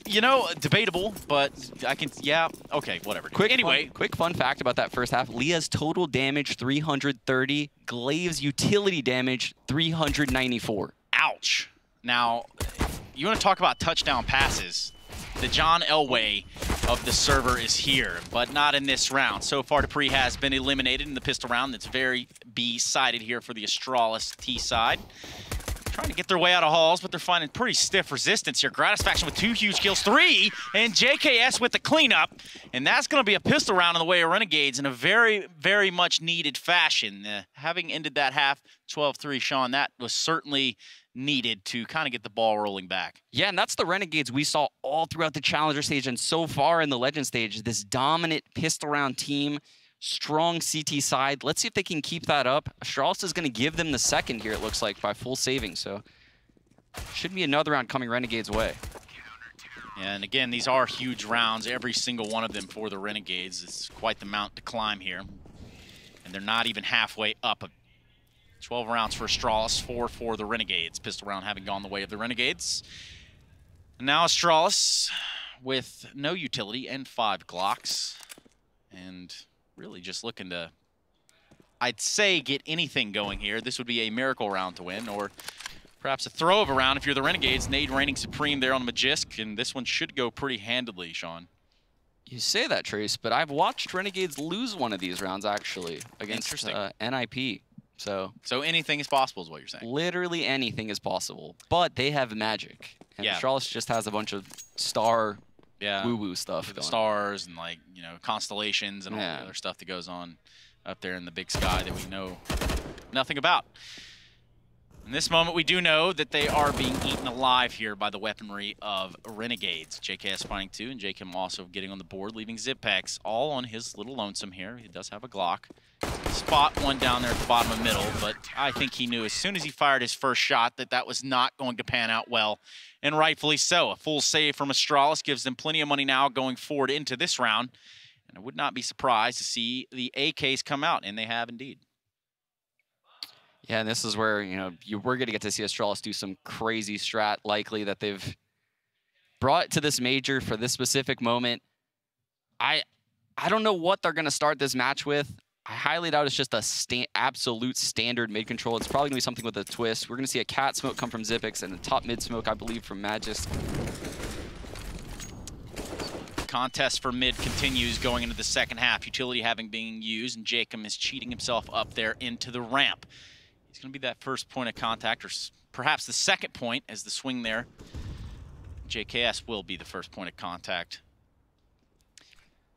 You know, debatable, but I can, yeah, okay, whatever. Quick fun fact about that first half. Leah's total damage 330, Glaive's utility damage 394. Ouch. Now, you want to talk about touchdown passes. The John Elway of the server is here, but not in this round. So far, Dupree has been eliminated in the pistol round. That's very B-sided here for the Astralis T side. Trying to get their way out of halls, but they're finding pretty stiff resistance here. Gratisfaction with 2 huge kills, 3, and JKS with the cleanup. And that's going to be a pistol round in the way of Renegades in a very, very much needed fashion. Having ended that half 12-3, Sean, that was certainly needed to kind of get the ball rolling back. Yeah, and that's the Renegades we saw all throughout the Challenger stage and so far in the Legend stage. This dominant pistol round team, strong CT side. Let's see if they can keep that up. Astralis is going to give them the second here, it looks like, by full saving. So should be another round coming Renegades' way. And again, these are huge rounds, every single one of them for the Renegades. It's quite the mount to climb here. And they're not even halfway up. 12 rounds for Astralis, 4 for the Renegades. Pistol round having gone the way of the Renegades. And now Astralis with no utility and 5 Glocks. And really just looking to, I'd say, get anything going here. This would be a miracle round to win, or perhaps a throw of a round if you're the Renegades. Nade reigning supreme there on the Magisk, and this one should go pretty handedly, Sean. You say that, Trace, but I've watched Renegades lose one of these rounds, actually, against NIP. So anything is possible is what you're saying. Literally anything is possible, but they have magic. And Astralis just has a bunch of star woo-woo stuff going. Stars and, like, you know, constellations and all the other stuff that goes on up there in the big sky that we know nothing about. In this moment, we do know that they are being eaten alive here by the weaponry of Renegades. JKS finding 2, and JKM also getting on the board, leaving Zipex all on his little lonesome here. He does have a Glock. Spot one down there at the bottom of middle, but I think he knew as soon as he fired his first shot that that was not going to pan out well, and rightfully so. A full save from Astralis gives them plenty of money now going forward into this round, and I would not be surprised to see the AKs come out, and they have indeed. Yeah, and this is where, you know, we're going to get to see Astralis do some crazy strat, likely, that they've brought to this major for this specific moment. I don't know what they're going to start this match with. I highly doubt it's just a absolute standard mid-control. It's probably going to be something with a twist. We're going to see a cat smoke come from Zipex and a top mid smoke, I believe, from Magisk. Contest for mid continues going into the second half. Utility having been used, and Jacob is cheating himself up there into the ramp. He's going to be that first point of contact, or perhaps the second point as the swing there. JKS will be the first point of contact.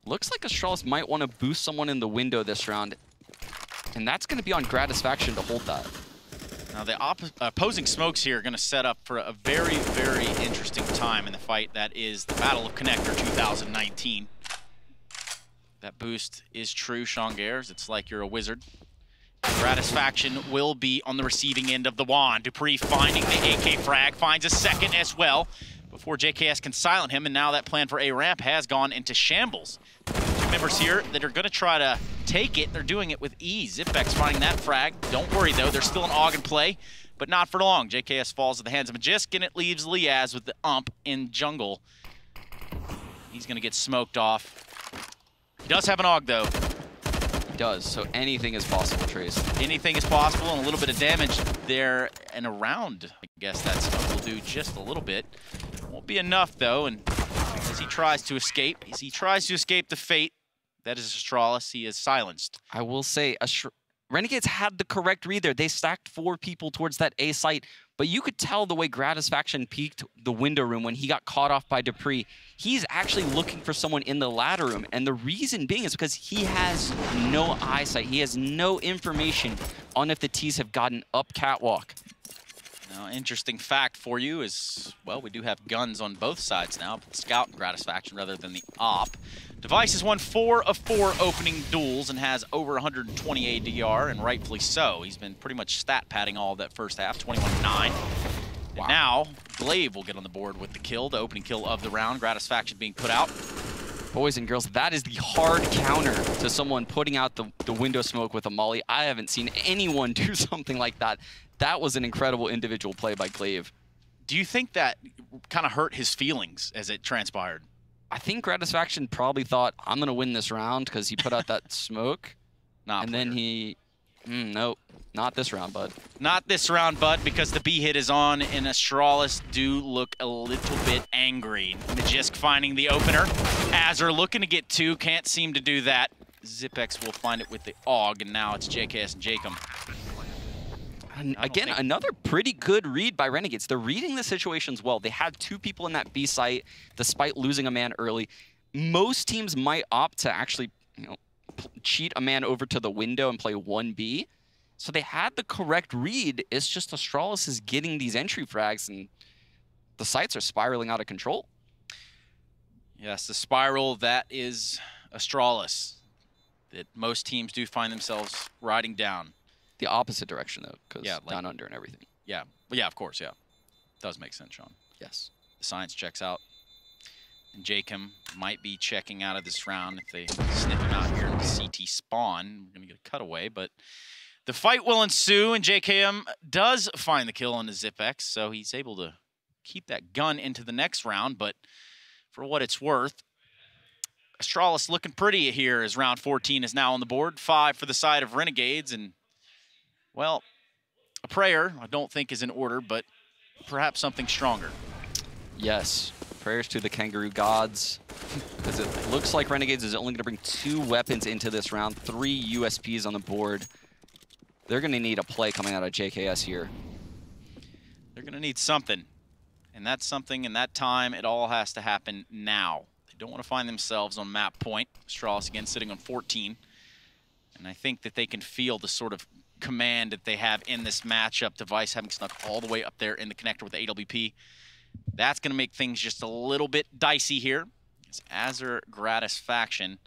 Looks like Astralis might want to boost someone in the window this round, and that's going to be on Gratisfaction to hold that. Now the opposing smokes here are going to set up for a very, very interesting time in the fight. That is the Battle of Connector 2019. That boost is true, Sean Gares. It's like you're a wizard. Gratisfaction will be on the receiving end of the wand. Dupree finding the AK frag, finds a second as well before JKS can silent him, and now that plan for A ramp has gone into shambles. Two members here that are going to try to take it. They're doing it with ease. Zipex finding that frag. Don't worry, though. There's still an AUG in play, but not for long. JKS falls at the hands of Magisk, and it leaves Liaz with the ump in jungle. He's going to get smoked off. He does have an AUG, though. He does, so anything is possible, Trace. Anything is possible, and a little bit of damage there and around. I guess that smoke will do just a little bit. Won't be enough, though, and as he tries to escape, the fate that is Astralis, he is silenced. I will say, Renegades had the correct read there. They stacked 4 people towards that A site, but you could tell the way Gratisfaction peeked the window room when he got caught off by Dupree. He's actually looking for someone in the ladder room, and the reason being is because he has no eyesight. He has no information on if the T's have gotten up catwalk. Now, interesting fact for you is, well, we do have guns on both sides now, but Scout and Gratisfaction rather than the Op. Device has won 4 of 4 opening duels and has over 120 ADR, and rightfully so. He's been pretty much stat padding all of that first half, 21-9. Wow. And now, Glaive will get on the board with the kill, the opening kill of the round. Gratisfaction being put out. Boys and girls, that is the hard counter to someone putting out the window smoke with a molly. I haven't seen anyone do something like that. That was an incredible individual play by Glaive. Do you think that kind of hurt his feelings as it transpired? I think Gratisfaction probably thought, I'm going to win this round because he put out that smoke. Then he... nope, not this round, bud. Not this round, bud, because the B hit is on, and Astralis do look a little bit angry. Magisk finding the opener. Azure looking to get 2, can't seem to do that. Zipex will find it with the AUG, and now it's JKS and Jacob. And again, another pretty good read by Renegades. They're reading the situations well. They had 2 people in that B site, despite losing a man early. Most teams might opt to actually, cheat a man over to the window and play 1B. So they had the correct read. It's just Astralis is getting these entry frags, and the sites are spiraling out of control. Yes, the spiral, that is Astralis. That most teams do find themselves riding down. The opposite direction, though, because yeah, down under and everything. Yeah, well, yeah, of course, yeah. Does make sense, Sean. Yes. The science checks out. And Jacob might be checking out of this round if they sniff him out here in the CT spawn. We're going to get a cutaway, but the fight will ensue, and JKM does find the kill on the Zipex, so he's able to keep that gun into the next round, but for what it's worth, Astralis looking pretty here as round 14 is now on the board. 5 for the side of Renegades, and well, a prayer, I don't think is in order, but perhaps something stronger. Yes, prayers to the kangaroo gods, because it looks like Renegades is only going to bring 2 weapons into this round, 3 USPs on the board. They're going to need a play coming out of JKS here. They're going to need something, and that's something in that time. It all has to happen now. They don't want to find themselves on map point. Astralis again sitting on 14, and I think that they can feel the sort of command that they have in this matchup. Device having snuck all the way up there in the connector with the AWP. That's going to make things just a little bit dicey here. It's Azure, Gratisfaction,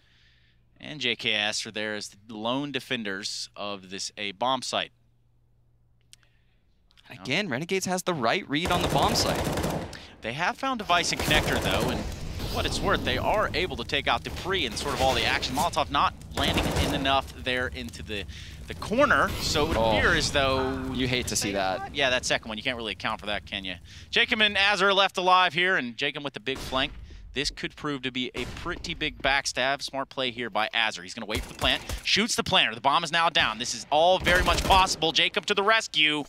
and JKS are there as the lone defenders of this A bomb site. Again, Renegades has the right read on the bomb site. They have found Device and Connector, though, and for what it's worth, they are able to take out Dupree and sort of all the action. Molotov not landing in enough there into the corner, so it would appear as though... You hate to see that. Yeah, that second one, you can't really account for that, can you? Jacob and Azure left alive here, and Jacob with the big flank. This could prove to be a pretty big backstab. Smart play here by Azure. He's going to wait for the plant, shoots the planter. The bomb is now down. This is all very much possible. Jacob to the rescue,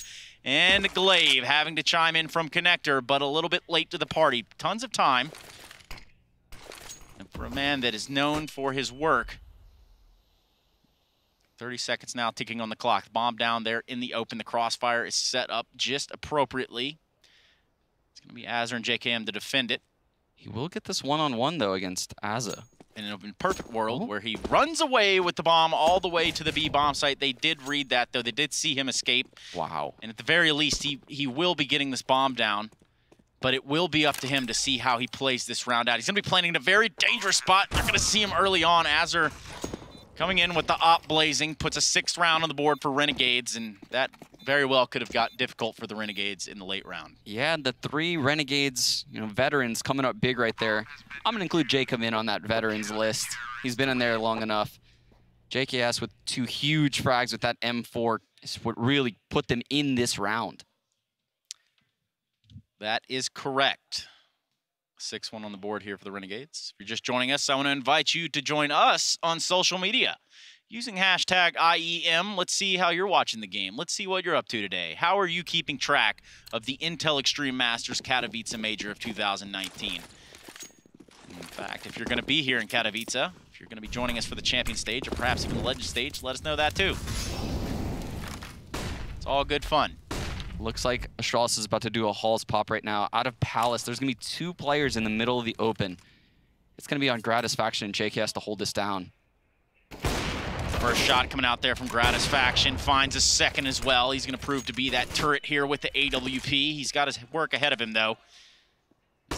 and Glaive having to chime in from Connector, but a little bit late to the party. Tons of time. And for a man that is known for his work, 30 seconds now ticking on the clock. The bomb down there in the open. The crossfire is set up just appropriately. It's going to be Azure and JKM to defend it. He will get this one-on-one, though, against Azza. In a perfect world where he runs away with the bomb all the way to the B bomb site. They did read that, though. They did see him escape. Wow. And at the very least, he will be getting this bomb down. But it will be up to him to see how he plays this round out. He's going to be playing in a very dangerous spot. They're going to see him early on. Azure coming in with the op blazing, puts a 6th round on the board for Renegades, and that very well could have got difficult for the Renegades in the late round. Yeah, the 3 Renegades, veterans coming up big right there. I'm going to include Jacob in on that veterans list. He's been in there long enough. JKS with 2 huge frags with that M4 is what really put them in this round. That is correct. 6-1 on the board here for the Renegades. If you're just joining us, I want to invite you to join us on social media. Using hashtag IEM, let's see how you're watching the game. Let's see what you're up to today. How are you keeping track of the Intel Extreme Masters Katowice Major of 2019? In fact, if you're going to be here in Katowice, if you're going to be joining us for the champion stage, or perhaps even the legend stage, let us know that too. It's all good fun. Looks like Astralis is about to do a Halls pop right now. Out of Palace, there's going to be 2 players in the middle of the open. It's going to be on Gratisfaction and JKS to hold this down. First shot coming out there from Gratisfaction, finds a second as well. He's going to prove to be that turret here with the AWP. He's got his work ahead of him, though.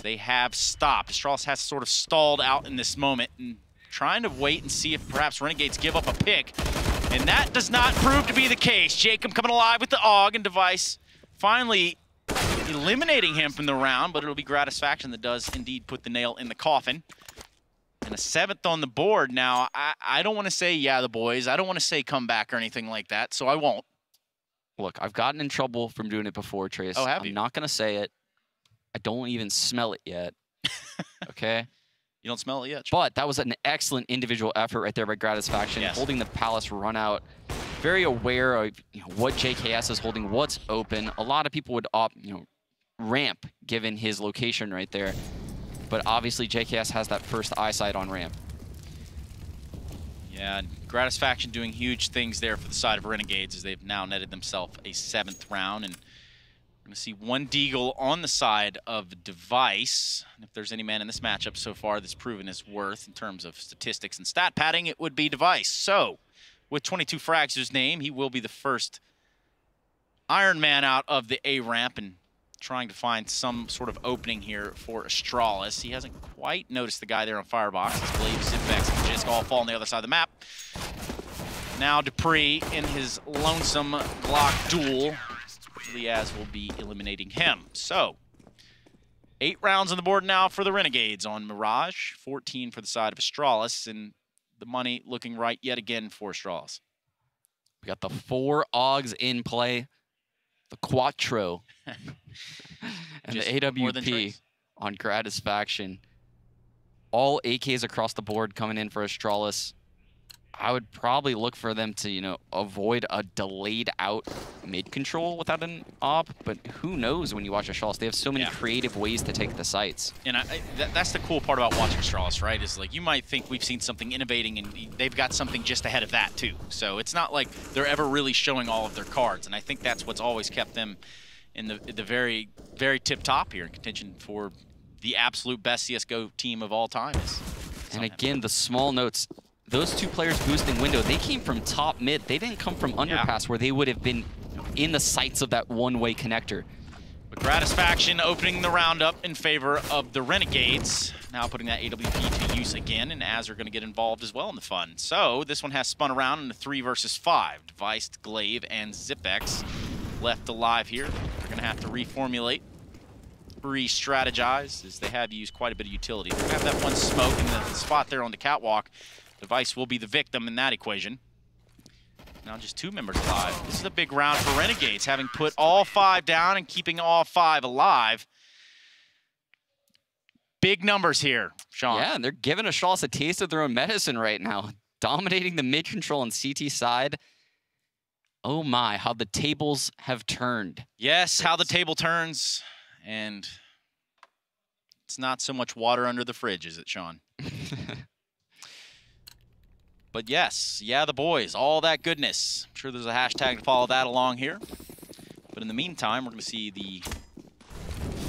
They have stopped. Astralis has sort of stalled out in this moment and trying to wait and see if perhaps Renegades give up a pick. And that does not prove to be the case. Jacob coming alive with the AUG, and Device finally eliminating him from the round, but it'll be Gratisfaction that does indeed put the nail in the coffin. And a 7th on the board. Now, I don't want to say, yeah, the boys. I don't want to say come back or anything like that, so I won't. Look, I've gotten in trouble from doing it before, Trace. Oh, have you? I'm not going to say it. I don't even smell it yet. Okay? You don't smell it yet? But that was an excellent individual effort right there by Gratisfaction, Yes. holding the Palace run out. Very aware of what JKS is holding, what's open. A lot of people would opt, ramp, given his location right there. But obviously, JKS has that first eyesight on ramp. Yeah, Gratisfaction doing huge things there for the side of Renegades as they've now netted themselves a 7th round. And we're going to see one Deagle on the side of Device. And if there's any man in this matchup so far that's proven his worth in terms of statistics and stat padding, it would be Device. So, with 22 frags to his name, he will be the first Iron Man out of the A ramp and trying to find some sort of opening here for Astralis. He hasn't quite noticed the guy there on Firebox. Glaive, Zipex, and Jisk all fall on the other side of the map. Now Dupree in his lonesome Glock duel. Liaz will be eliminating him. So, 8 rounds on the board now for the Renegades on Mirage. 14 for the side of Astralis, and the money looking right yet again for Astralis. We got the 4 AUGs in play. The Quattro. And Just the more than AWP Trace. on Gratisfaction. All AKs across the board coming in for Astralis. I would probably look for them to, avoid a delayed out mid control without an op, but who knows when you watch Astralis? They have so many creative ways to take the sites. And that's the cool part about watching Astralis, right? Is like you might think we've seen something innovating, and they've got something just ahead of that too. So it's not like they're ever really showing all of their cards, and I think that's what's always kept them in the very, very tip top here in contention for the absolute best CS:GO team of all time. And again, the small notes. Those 2 players boosting window, they came from top mid. They didn't come from underpass where they would have been in the sights of that one-way connector. But Gratisfaction opening the roundup in favor of the Renegades. Now putting that AWP to use again, and Az are going to get involved as well in the fun. So this one has spun around in a 3 versus 5. Device, Glaive, and Zipex left alive here. They're going to have to reformulate, re-strategize, as they have used quite a bit of utility. They have that one smoke in the spot there on the catwalk. Device will be the victim in that equation. Now just 2 members alive. This is a big round for Renegades, having put all 5 down and keeping all 5 alive. Big numbers here, Sean. Yeah, and they're giving Astralis a taste of their own medicine right now. Dominating the mid control and CT side. Oh my, how the tables have turned. Yes, how the table turns. And it's not so much water under the fridge, is it, Sean? But yes, yeah, the boys, all that goodness. I'm sure there's a hashtag to follow that along here. But in the meantime, we're going to see the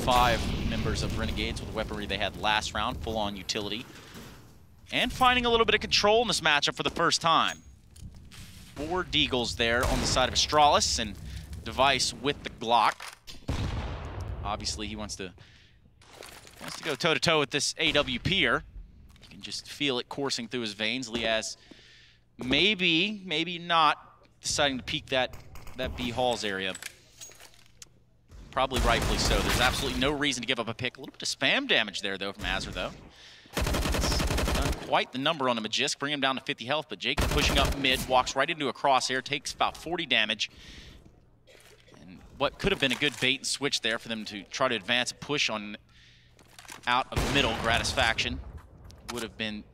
5 members of Renegades with the weaponry they had last round, full-on utility. And finding a little bit of control in this matchup for the first time. 4 Deagles there on the side of Astralis, and Device with the Glock. Obviously, he wants to go toe-to-toe with this AWPer. You can just feel it coursing through his veins. Liaz maybe not deciding to peek that B Halls area. Probably rightfully so. There's absolutely no reason to give up a pick. A little bit of spam damage there, though, from Azur, though. It's done quite the number on a Magisk, bring him down to 50 health, but Jake pushing up mid, walks right into a crosshair, takes about 40 damage. And what could have been a good bait and switch there for them to try to advance a push on out of middle Gratisfaction would have been...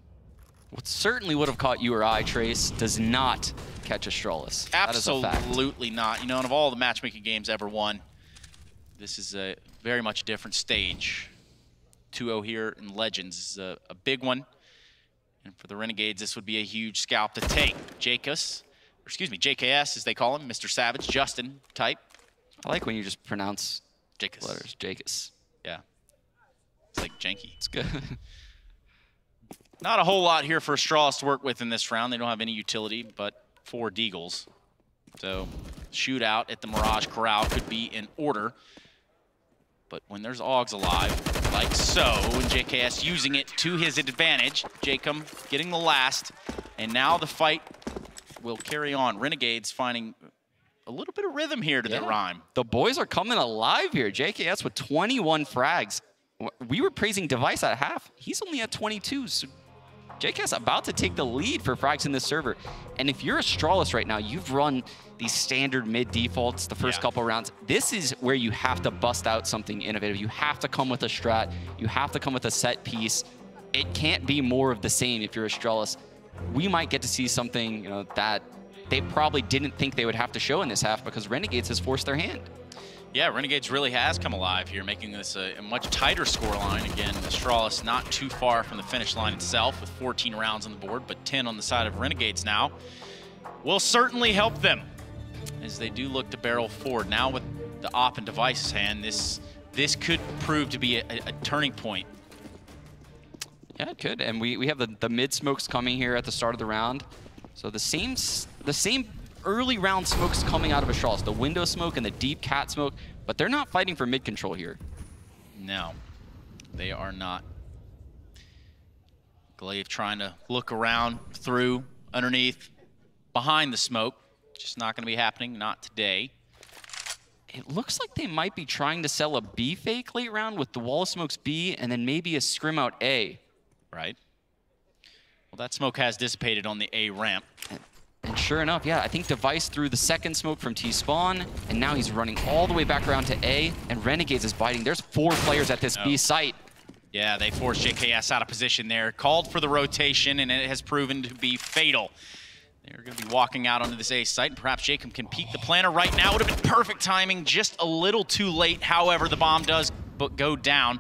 What certainly would have caught you or I, Trace, does not catch Astralis. Absolutely not. You know, and of all the matchmaking games ever won, this is a very much different stage. 2-0 here in Legends is a big one. And for the Renegades, this would be a huge scalp to take. JKS, as they call him, Mr. Savage, Justin type. I like when you just pronounce Jakus. letters. Jakus. Yeah. It's like janky. It's good. Not a whole lot here for Astralis to work with in this round. They don't have any utility but 4 Deagles. So shootout at the Mirage Corral could be in order. But when there's Augs alive, like so, and JKS using it to his advantage, Jacob getting the last, and now the fight will carry on. Renegades finding a little bit of rhythm here to their rhyme. The boys are coming alive here. JKS with 21 frags. We were praising Device at half. He's only at 22, so JKS about to take the lead for frags in this server. And if you're Astralis right now, you've run these standard mid defaults the first couple rounds. This is where you have to bust out something innovative. You have to come with a strat. You have to come with a set piece. It can't be more of the same if you're Astralis. We might get to see something, you know, that they probably didn't think they would have to show in this half because Renegades has forced their hand. Yeah, Renegades really has come alive here, making this a much tighter scoreline. Again, Astralis not too far from the finish line itself with 14 rounds on the board, but 10 on the side of Renegades now. Will certainly help them as they do look to barrel forward. Now with the op and Device's hand, this could prove to be a turning point. Yeah, it could. And we have the mid smokes coming here at the start of the round. So the same early round smokes coming out of Astralis, the window smoke and the deep cat smoke, but they're not fighting for mid control here. No, they are not. Glaive trying to look around, through, underneath, behind the smoke. Just not going to be happening, not today. It looks like they might be trying to sell a B fake late round with the wall of smokes B and then maybe a scrim out A. Right. Well, that smoke has dissipated on the A ramp. And sure enough, yeah, I think Device threw the second smoke from T-spawn, and now he's running all the way back around to A, and Renegades is biting. There's 4 players at this B site. Yeah, they forced JKS out of position there, called for the rotation, and it has proven to be fatal. They're going to be walking out onto this A site, and perhaps Jacob can peek the planner right now. Would have been perfect timing, just a little too late. However, the bomb does go down.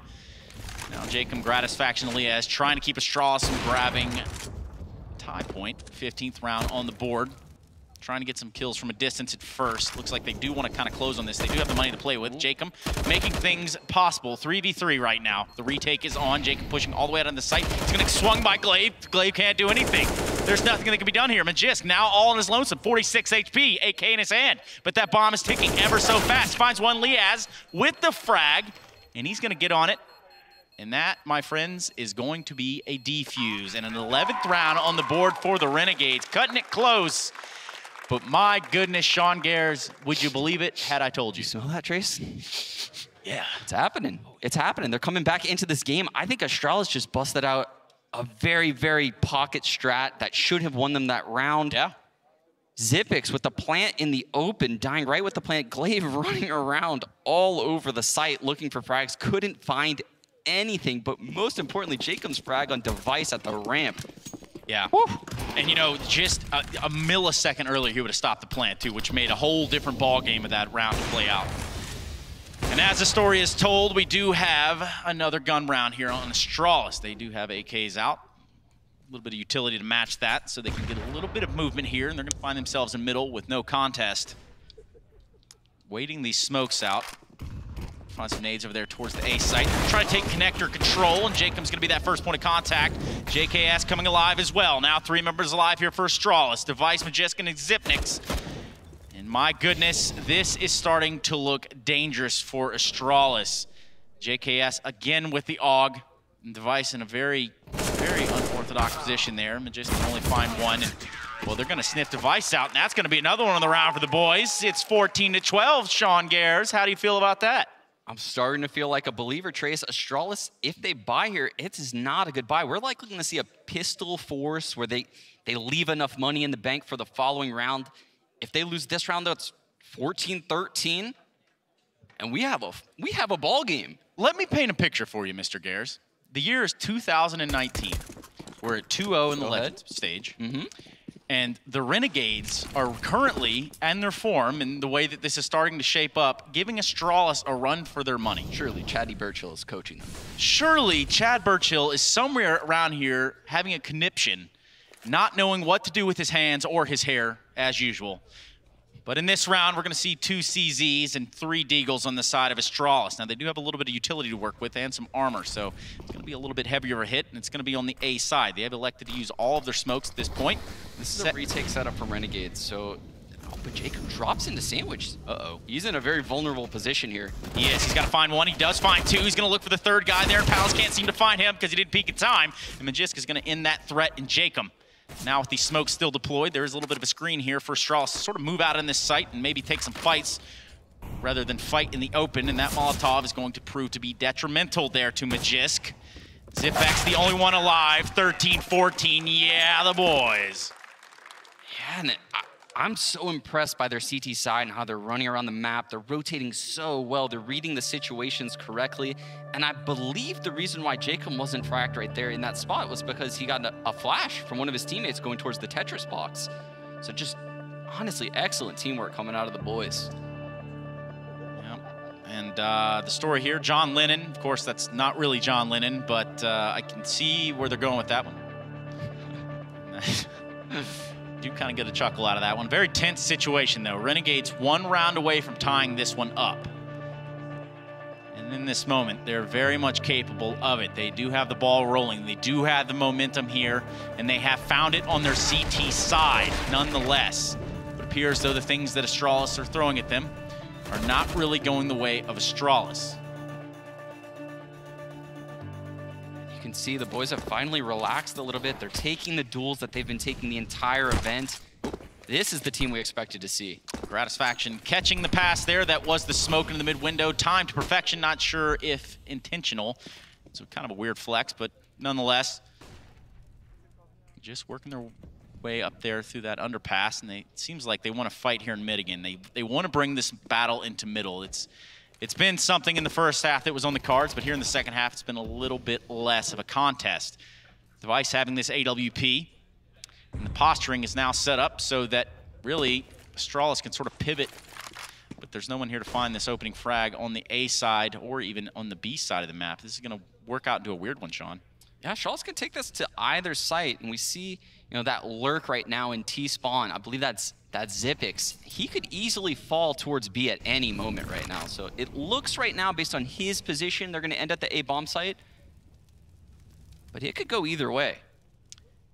Now Jacob Gratisfactionally as trying to keep Astralis from grabbing tie point. 15th round on the board. Trying to get some kills from a distance at first. Looks like they do want to kind of close on this. They do have the money to play with. Jacob making things possible. 3v3 right now. The retake is on. Jacob pushing all the way out on the site. He's going to get swung by Glaive. Glaive can't do anything. There's nothing that can be done here. Magisk now all on his lonesome. 46 HP, AK in his hand. But that bomb is ticking ever so fast. Finds one Liaz with the frag, and he's going to get on it. And that, my friends, is going to be a defuse. And an 11th round on the board for the Renegades. Cutting it close. But my goodness, Sean Gares, would you believe it had I told you? You smell that, Trace? Yeah. It's happening. It's happening. They're coming back into this game. I think Astralis just busted out a very, very pocket strat that should have won them that round. Yeah. Zipix with the plant in the open, dying right with the plant. Glaive running around all over the site looking for frags. Couldn't find anything, but most importantly, Jacob's frag on Device at the ramp. Yeah. Woo. And you know, just a millisecond earlier, he would have stopped the plant too, which made a whole different ball game of that round to play out. And as the story is told, we do have another gun round here on Astralis. They do have AKs out. A little bit of utility to match that, so they can get a little bit of movement here, and they're gonna find themselves in middle with no contest. Waiting these smokes out. Find some nades over there towards the A site. Try to take connector control, and Jacob's going to be that first point of contact. JKS coming alive as well. Now 3 members alive here for Astralis. Device, Magisk, and Xipnix. And my goodness, this is starting to look dangerous for Astralis. JKS again with the AUG. And Device in a very, very unorthodox position there. Magisk can only find one. And, well, they're going to sniff Device out, and that's going to be another one on the round for the boys. It's 14-12, Sean Gares. How do you feel about that? I'm starting to feel like a believer, Trace. Astralis, if they buy here, it is not a good buy. We're likely going to see a pistol force where they leave enough money in the bank for the following round. If they lose this round, though, it's 14-13, and we have a ball game. Let me paint a picture for you, Mr. Gares. The year is 2019. We're at 2-0 in the Legends stage. And the Renegades are currently, and their form, and the way that this is starting to shape up, giving Astralis a run for their money. Surely Chaddy Birchill is coaching them. Surely Chad Birchill is somewhere around here having a conniption, not knowing what to do with his hands or his hair, as usual. But in this round, we're going to see 2 CZs and 3 Deagles on the side of Astralis. Now, they do have a little bit of utility to work with and some armor, so it's going to be a little bit heavier of a hit, and it's going to be on the A side. They have elected to use all of their smokes at this point. This is a retake setup from Renegades, so... Oh, but Jacob drops into Sandwich. Uh-oh. He's in a very vulnerable position here. He is. He's got to find one. He does find 2. He's going to look for the 3rd guy there, and Palace can't seem to find him because he didn't peek in time. And Magisk is going to end that threat in Jacob. Now with the smoke still deployed, there is a little bit of a screen here for Astralis to sort of move out in this site and maybe take some fights rather than fight in the open, and that Molotov is going to prove to be detrimental there to Magisk. Zipek's the only one alive, 13-14, yeah, the boys. Yeah, and I'm so impressed by their CT side and how they're running around the map. They're rotating so well. They're reading the situations correctly. And I believe the reason why Jacob wasn't fracked right there in that spot was because he got a flash from one of his teammates going towards the Tetris box. So just honestly excellent teamwork coming out of the boys. Yep. And the story here, John Lennon. Of course, that's not really John Lennon, but I can see where they're going with that one. Do kind of get a chuckle out of that one. Very tense situation, though. Renegades 1 round away from tying this one up. And in this moment, they're very much capable of it. They do have the ball rolling. They do have the momentum here, and they have found it on their CT side, nonetheless. It appears, though, the things that Astralis are throwing at them are not really going the way of Astralis. You can see the boys have finally relaxed a little bit. They're taking the duels that they've been taking the entire event. This is the team we expected to see. Gratisfaction catching the pass there. That was the smoke into the mid window. Timed to perfection, not sure if intentional. So kind of a weird flex, but nonetheless, just working their way up there through that underpass, and it seems like they want to fight here in mid again. They want to bring this battle into middle. It's been something in the first half that was on the cards, but here in the second half, it's been a little bit less of a contest. Device having this AWP, and the posturing is now set up so that really Astralis can sort of pivot, but there's no one here to find this opening frag on the A side or even on the B side of the map. This is going to work out into a weird one, Sean. Yeah, Astralis can take this to either site, and we see that lurk right now in T-spawn. I believe that's Zipix. He could easily fall towards B at any moment right now. So it looks right now, based on his position, they're going to end at the A bomb site. But it could go either way.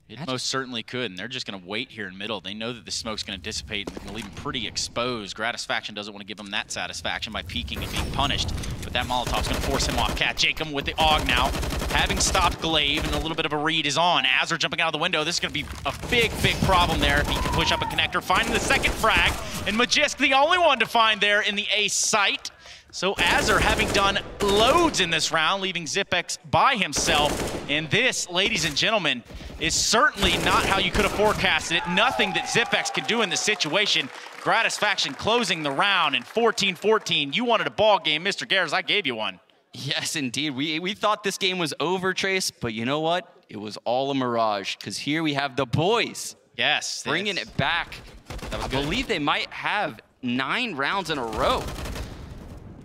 It most certainly could, and they're just going to wait here in middle. They know that the smoke's going to dissipate and will leave them pretty exposed. Gratisfaction doesn't want to give them that satisfaction by peeking and being punished, but that Molotov's going to force him off. Cat Jacob with the AUG now, having stopped Glaive, and a little bit of a read is on. Azur jumping out of the window. This is going to be a big, big problem there if he can push up a connector, finding the second frag, and Magisk the only one to find there in the A site. So Azur having done loads in this round, leaving Zipex by himself. And this, ladies and gentlemen, is certainly not how you could have forecasted it. Nothing that Zipex can do in this situation. Gratisfaction closing the round in 14-14. You wanted a ball game, Mr. Garrett, I gave you one. Yes, indeed. We thought this game was over, Trace, but you know what? It was all a mirage, because here we have the boys. Yes. Bringing it back. I believe they might have 9 rounds in a row.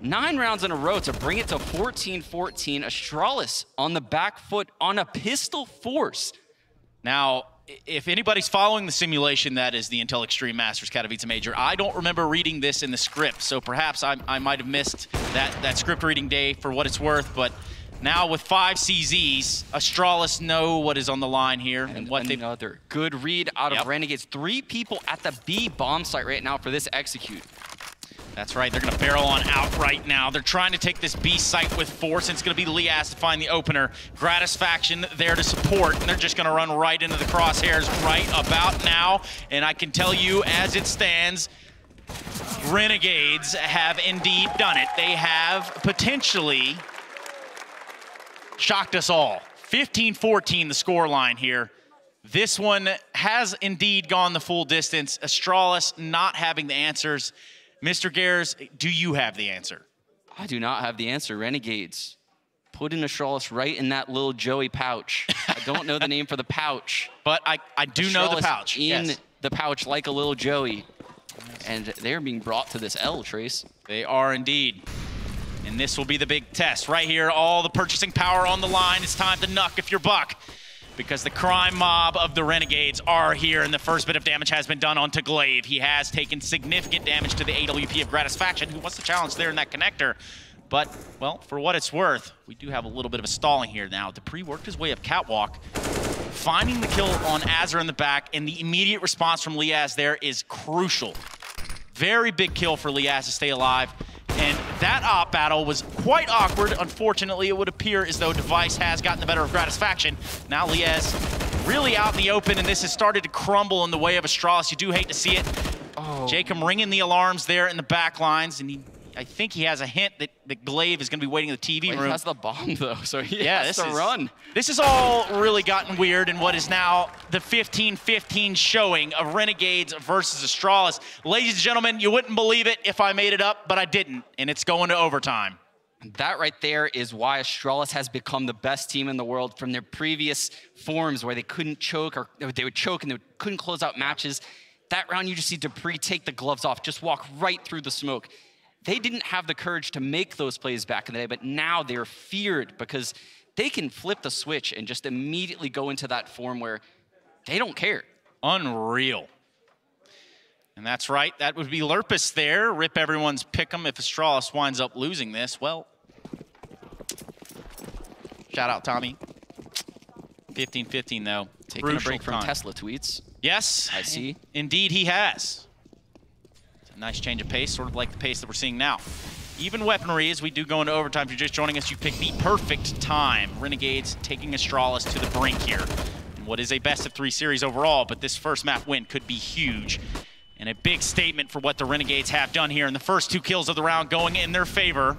9 rounds in a row to bring it to 14-14. Astralis on the back foot on a pistol force. Now, if anybody's following the simulation, that is the Intel Extreme Masters Katowice Major. I don't remember reading this in the script, so perhaps I might have missed that script reading day for what it's worth, but now with 5 CZs, Astralis know what is on the line here. And what another good read out of Renegades. 3 people at the B bomb site right now for this execute. That's right, they're gonna barrel on out right now. They're trying to take this B site with force, and it's gonna be Lias to find the opener. Gratisfaction there to support, and they're just gonna run right into the crosshairs right about now. And I can tell you, as it stands, Renegades have indeed done it. They have potentially shocked us all. 15-14 the score line here. This one has indeed gone the full distance. Astralis not having the answers. Mr. Gers, do you have the answer? I do not have the answer. Renegades put in Astralis right in that little Joey pouch. I don't know the name for the pouch. But I do know the pouch. In the pouch like a little Joey. And they're being brought to this L, Trace. They are indeed. And And this will be the big test right here. All the purchasing power on the line. It's time to knuck if you're Buck. because the crime mob of the Renegades are here, and the first bit of damage has been done onto Glaive. He has taken significant damage to the AWP of Gratisfaction, who wants to challenge there in that connector. But, well, for what it's worth, we do have a little bit of a stalling here now. Dupree worked his way up Catwalk, finding the kill on Azur in the back, and the immediate response from Liaz there is crucial. Very big kill for Liaz to stay alive. And that op battle was quite awkward. Unfortunately, it would appear as though Device has gotten the better of Gratisfaction. Now Liaz really out in the open, and this has started to crumble in the way of Astralis. You do hate to see it. Oh. Jacob ringing the alarms there in the back lines, and I think he has a hint that Glaive is going to be waiting in the TV room. He has the bomb, though, so he has to run. This has all really gotten weird in what is now the 15-15 showing of Renegades versus Astralis. Ladies and gentlemen, you wouldn't believe it if I made it up, but I didn't, and it's going to overtime. That right there is why Astralis has become the best team in the world from their previous forms where they couldn't choke, or they would choke and they couldn't close out matches. That round, you just see Dupree take the gloves off, just walk right through the smoke. They didn't have the courage to make those plays back in the day, but now they're feared because they can flip the switch and just immediately go into that form where they don't care. Unreal. And that's right, that would be Lurpus there. Rip everyone's pick'em if Astralis winds up losing this. Well, shout out Tommy. 15-15 though. Taking a break from Tesla tweets. Yes, I see. Indeed he has. Nice change of pace, sort of like the pace that we're seeing now. Even weaponry, as we do go into overtime. If you're just joining us, you picked the perfect time. Renegades taking Astralis to the brink here. In what is a best-of-3 series overall, but this first map win could be huge. And a big statement for what the Renegades have done here in the first 2 kills of the round going in their favor.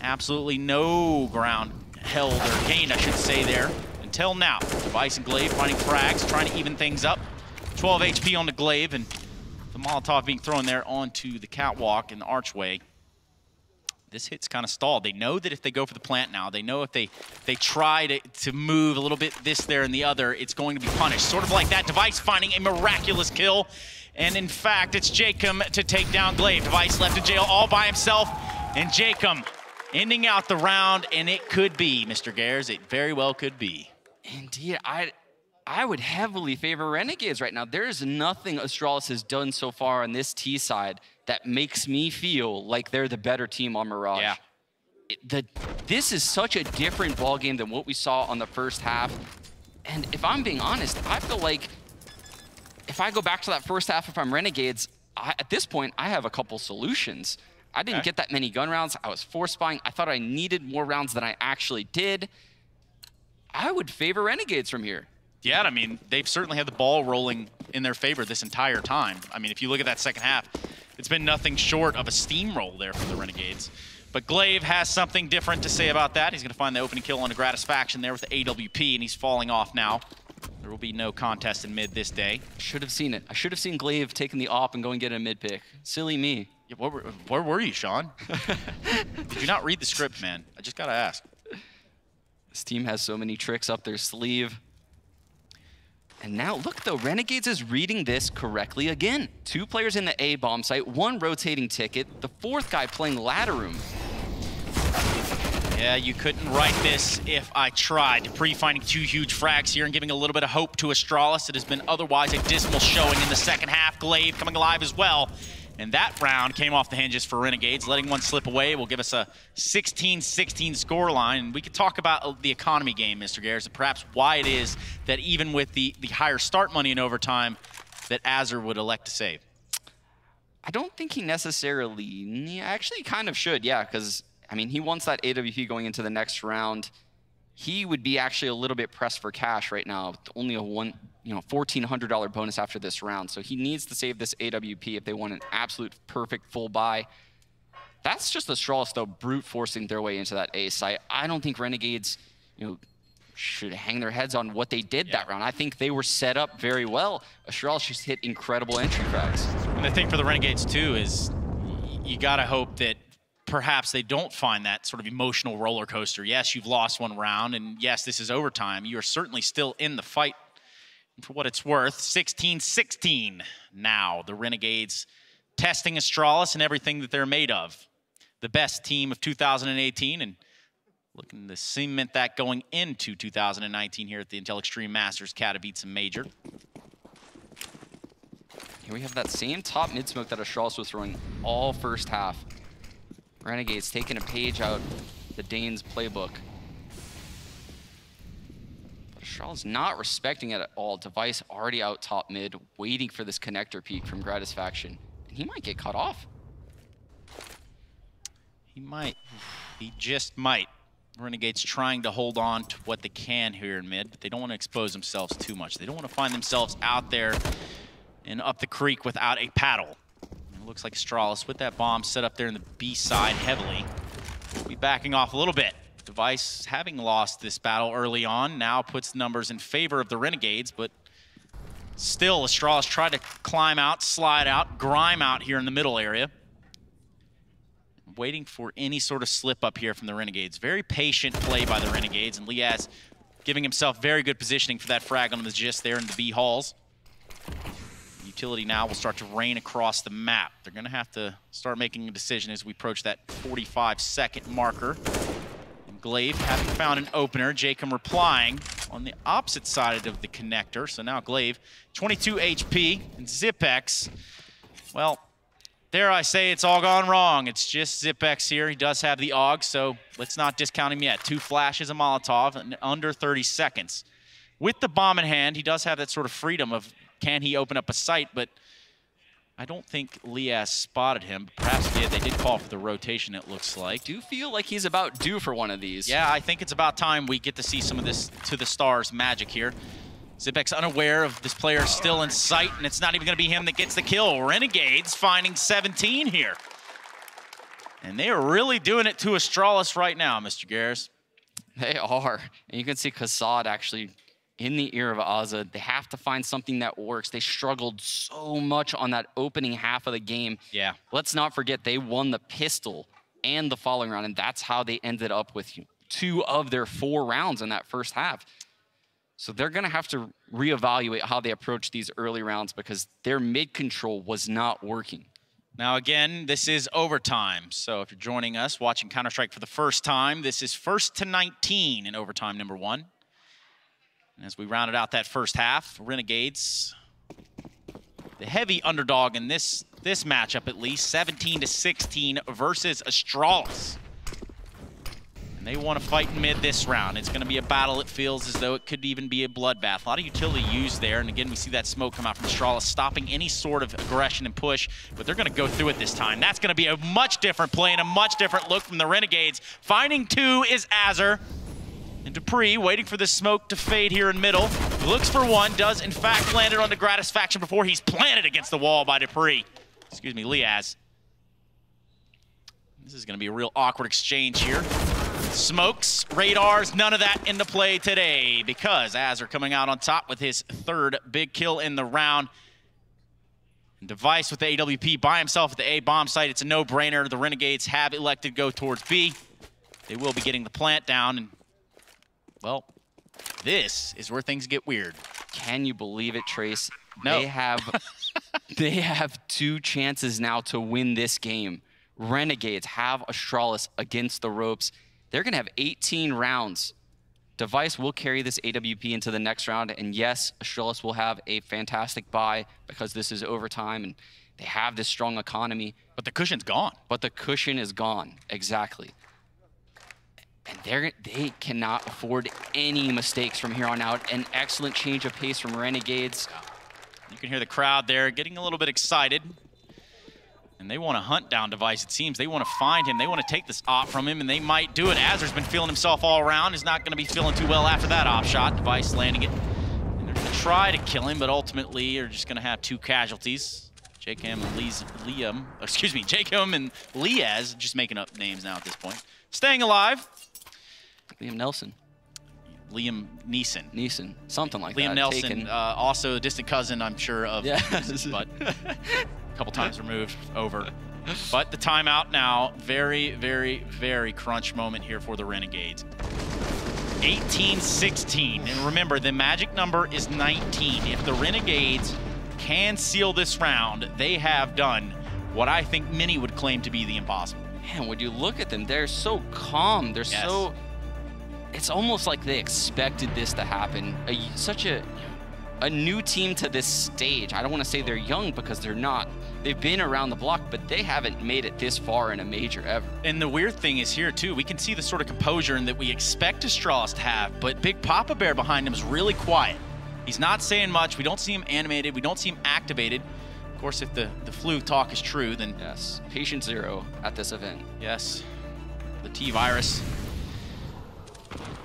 Absolutely no ground held, or gained, I should say, there until now. Device and Glaive finding frags, trying to even things up. 12 HP on the Glaive, and the Molotov being thrown there onto the catwalk and the archway. This hit's kind of stalled. They know that if they go for the plant now, they know if they try to move a little bit this, there, and the other, it's going to be punished. Sort of like that. Device finding a miraculous kill. And in fact, it's Jacob to take down Glaive. Device left in jail all by himself. And Jacob ending out the round, and it could be, Mr. Gares, it very well could be. Indeed, I would heavily favor Renegades right now. There's nothing Astralis has done so far on this T side that makes me feel like they're the better team on Mirage. Yeah. This is such a different ballgame than what we saw on the first half. And if I'm being honest, I feel like if I go back to that first half, if I'm Renegades, at this point, I have a couple solutions. I didn't get that many gun rounds. I was force spying. I thought I needed more rounds than I actually did. I would favor Renegades from here. Yeah, I mean, they've certainly had the ball rolling in their favor this entire time. I mean, if you look at that second half, it's been nothing short of a steamroll there for the Renegades. But Glaive has something different to say about that. He's going to find the opening kill on a Gratisfaction there with the AWP, and he's falling off now. There will be no contest in mid this day. Should have seen it. I should have seen Glaive taking the op and going get a mid pick. Silly me. Yeah, where were you, Sean? Did you not read the script, man? I just got to ask. This team has so many tricks up their sleeve. And now, look, though, Renegades is reading this correctly again. 2 players in the A bomb site, 1 rotating ticket, the 4th guy playing ladder room. Yeah, you couldn't write this if I tried. Dupree finding 2 huge frags here and giving a little bit of hope to Astralis. It has been otherwise a dismal showing in the second half. Glaive coming alive as well. And that round came off the hinges for Renegades. Letting one slip away will give us a 16-16 scoreline. And we could talk about the economy game, Mr. Gares, and perhaps why it is that even with the higher start money in overtime, that Azur would elect to save. I don't think he necessarily, actually kind of should, yeah, because, I mean, he wants that AWP going into the next round. He would be actually a little bit pressed for cash right now, with only a $1,400 bonus after this round. So he needs to save this AWP if they want an absolute perfect full buy. That's just Astralis, though, brute forcing their way into that A site. I don't think Renegades, should hang their heads on what they did that round. I think they were set up very well. Astralis just hit incredible entry frags. And the thing for the Renegades, too, is you got to hope that perhaps they don't find that sort of emotional roller coaster. Yes, you've lost 1 round, and yes, this is overtime. You are certainly still in the fight. And for what it's worth, 16-16 now. The Renegades testing Astralis and everything that they're made of. The best team of 2018, and Looking to cement that going into 2019 here at the Intel Extreme Masters Katowice Major. Here we have that same top mid smoke that Astralis was throwing all first half. Renegades taking a page out the Danes playbook. But Astralis not respecting it at all. Device already out top mid, waiting for this connector peek from Gratisfaction. And he might get cut off. He might. He just might. Renegades trying to hold on to what they can here in mid, but they don't want to expose themselves too much. They don't want to find themselves out there and up the creek without a paddle. It looks like Astralis with that bomb set up there in the B side heavily. We'll be backing off a little bit. Device, having lost this battle early on, now puts numbers in favor of the Renegades, but still Astralis tried to climb out, slide out, grime out here in the middle area. Waiting for any sort of slip up here from the Renegades. Very patient play by the Renegades, and Liaz giving himself very good positioning for that frag on the Gist there in the B halls. Utility now will start to rain across the map. They're going to have to start making a decision as we approach that 45-second marker. And Glaive having found an opener. Jacob replying on the opposite side of the connector. So now Glaive, 22 HP, and Zipex, well, dare I say it's all gone wrong. It's just Zipex here. He does have the AUG, so let's not discount him yet. 2 flashes, a Molotov, in under 30 seconds. With the bomb in hand, he does have that sort of freedom of can he open up a site, but I don't think Liaz spotted him. Perhaps did. They did call for the rotation, it looks like. Do feel like he's about due for one of these. Yeah, I think it's about time we get to see some of this to the stars magic here. Zipex unaware of this player still in sight, and it's not even going to be him that gets the kill. Renegades finding 17 here. And they are really doing it to Astralis right now, Mr. Garris. They are. And you can see Kassad actually in the ear of Azza. They have to find something that works. They struggled so much on that opening half of the game. Yeah. Let's not forget they won the pistol and the following round, and that's how they ended up with 2 of their 4 rounds in that first half. So they're going to have to reevaluate how they approach these early rounds because their mid control was not working. Now again, this is overtime. So if you're joining us watching Counter-Strike for the first time, this is 1st to 19 in overtime number 1. And as we rounded out that first half, Renegades, the heavy underdog in this matchup at least, 17-16 versus Astralis. And they want to fight in mid this round. It's going to be a battle. It feels as though it could even be a bloodbath. A lot of utility used there, and again, we see that smoke come out from Astralis, stopping any sort of aggression and push, but they're going to go through it this time. That's going to be a much different play and a much different look from the Renegades. Finding 2 is Azur. And Dupree waiting for the smoke to fade here in middle. Looks for 1, does in fact land it on the Gratisfaction before he's planted against the wall by Dupree. Excuse me, Liaz. This is going to be a real awkward exchange here. Smokes, radars, none of that into play today because Azur coming out on top with his 3rd big kill in the round. And Device with the AWP by himself at the A bomb site. It's a no-brainer. The Renegades have elected to go towards B. They will be getting the plant down, and well, this is where things get weird. Can you believe it, Trace? No. They have 2 chances now to win this game. Renegades have Astralis against the ropes. They're going to have 18 rounds. Device will carry this AWP into the next round, and yes, Astralis will have a fantastic buy because this is overtime and they have this strong economy. But the cushion's gone. But the cushion is gone, exactly. And they cannot afford any mistakes from here on out. An excellent change of pace from Renegades. You can hear the crowd there getting a little bit excited. And they want to hunt down Device, it seems. They want to find him. They want to take this op from him, and they might do it. Azur's been feeling himself all around. He's not going to be feeling too well after that op shot. Device landing it. And they're going to try to kill him, but ultimately are just going to have 2 casualties. Jacob and Liaz, just making up names now at this point. Staying alive. Liam Nelson. Liam Neeson. Neeson, something like Liam that. Nelson, also a distant cousin, I'm sure, of Neeson's, but a couple times removed, over. But the timeout now, very, very, very crunch moment here for the Renegades. 18-16, and remember, the magic number is 19. If the Renegades can seal this round, they have done what I think many would claim to be the impossible. Man, when you look at them, they're so calm. They're so it's almost like they expected this to happen. Such a new team to this stage. I don't want to say they're young because they're not. They've been around the block, but they haven't made it this far in a major ever. And the weird thing is here too, we can see the sort of composure and that we expect Astralis to have, but Big Papa Bear behind him is really quiet. He's not saying much. We don't see him animated. We don't see him activated. Of course, if the flu talk is true, then... Yes, patient 0 at this event. Yes, the T-Virus.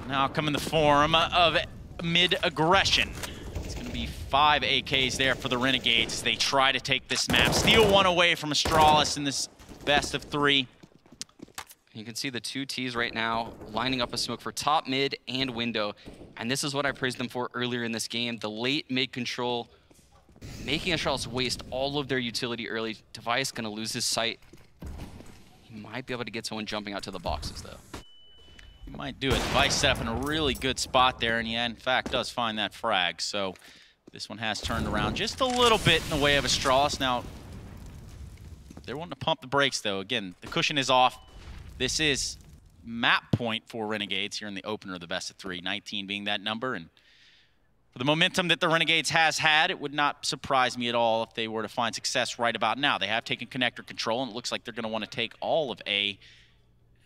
Now come in the form of mid-aggression. It's going to be 5 AKs there for the Renegades as they try to take this map. Steal one away from Astralis in this best of 3. You can see the 2 Ts right now lining up a smoke for top, mid, and window. And this is what I praised them for earlier in this game. The late mid control, making Astralis waste all of their utility early. Katowice going to lose his sight. He might be able to get someone jumping out to the boxes, though. He might do it. Katowice set up in a really good spot there, and he, in fact, does find that frag. So this one has turned around just a little bit in the way of Astralis. Now, they're wanting to pump the brakes, though. Again, the cushion is off. This is map point for Renegades here in the opener of the best of 3, 19 being that number. And for the momentum that the Renegades has had, it would not surprise me at all if they were to find success right about now. They have taken connector control, and it looks like they're going to want to take all of A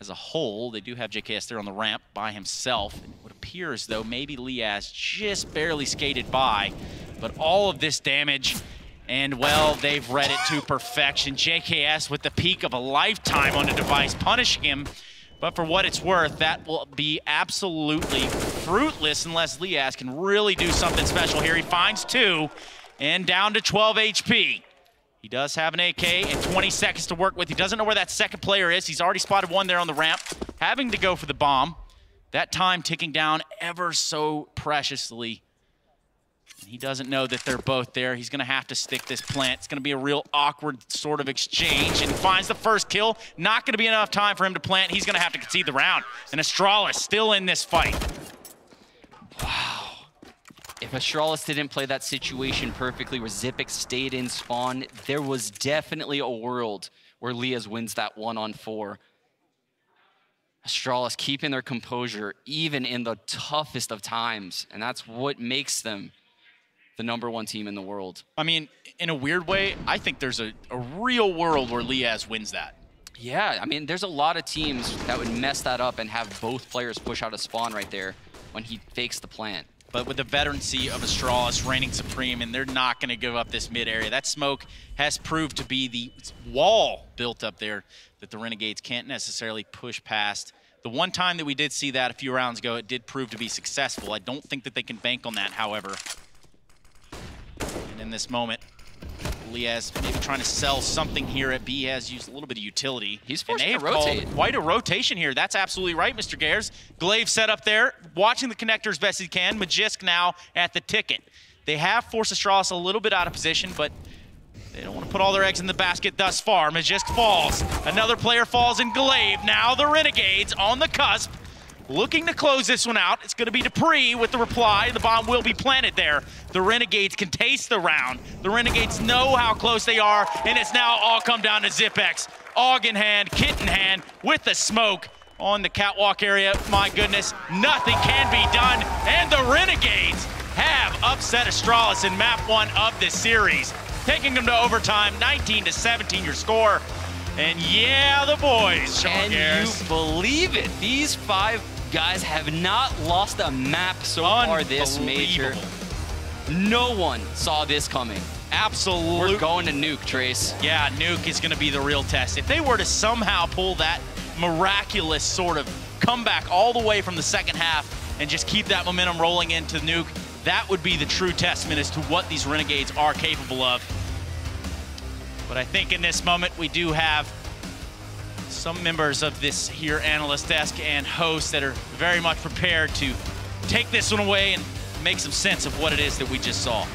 as a whole. They do have JKS there on the ramp by himself. And it would appear as though maybe Liaz just barely skated by, but all of this damage, and well, they've read it to perfection. JKS with the peak of a lifetime on the device, punishing him. But for what it's worth, that will be absolutely fruitless unless Liaz can really do something special here. He finds 2 and down to 12 HP. He does have an AK and 20 seconds to work with. He doesn't know where that second player is. He's already spotted one there on the ramp, having to go for the bomb. That time ticking down ever so preciously. He doesn't know that they're both there. He's going to have to stick this plant. It's going to be a real awkward sort of exchange, and finds the first kill. Not going to be enough time for him to plant. He's going to have to concede the round. And Astralis still in this fight. Wow. If Astralis didn't play that situation perfectly where Zipic stayed in spawn, there was definitely a world where Liaz wins that 1-on-4. Astralis keeping their composure even in the toughest of times, and that's what makes them the #1 team in the world. I mean, in a weird way, I think there's a real world where Liaz wins that. Yeah, I mean, there's a lot of teams that would mess that up and have both players push out a spawn right there when he fakes the plant. But with the veterancy of Astralis reigning supreme, and they're not going to give up this mid area. That smoke has proved to be the wall built up there that the Renegades can't necessarily push past. The one time that we did see that a few rounds ago, it did prove to be successful. I don't think that they can bank on that, however. And in this moment, Liaz maybe trying to sell something here at B. Has used a little bit of utility. He's forced to rotate. Quite a rotation here. That's absolutely right, Mr. Gares. Glaive set up there, watching the connector as best he can. Magisk now at the ticket. They have forced Astralis a little bit out of position, but they don't want to put all their eggs in the basket thus far. Magisk falls. Another player falls in Glaive. Now the Renegades on the cusp, looking to close this one out. It's going to be Dupree with the reply. The bomb will be planted there. The Renegades can taste the round. The Renegades know how close they are, and it's now all come down to Zipex. AUG in hand, kit in hand, with the smoke on the catwalk area. My goodness, nothing can be done, and the Renegades have upset Astralis in map 1 of this series, taking them to overtime, 19-17 your score. And yeah, the boys, Sean Gares. Can you believe it? These 5 guys have not lost a map so far this major. No one saw this coming. Absolutely. We're going to Nuke, Trace. Yeah, Nuke is going to be the real test. If they were to somehow pull that miraculous sort of comeback all the way from the second half and just keep that momentum rolling into Nuke, that would be the true testament as to what these Renegades are capable of. But I think in this moment we do have some members of this here analyst desk and hosts that are very much prepared to take this one away and make some sense of what it is that we just saw.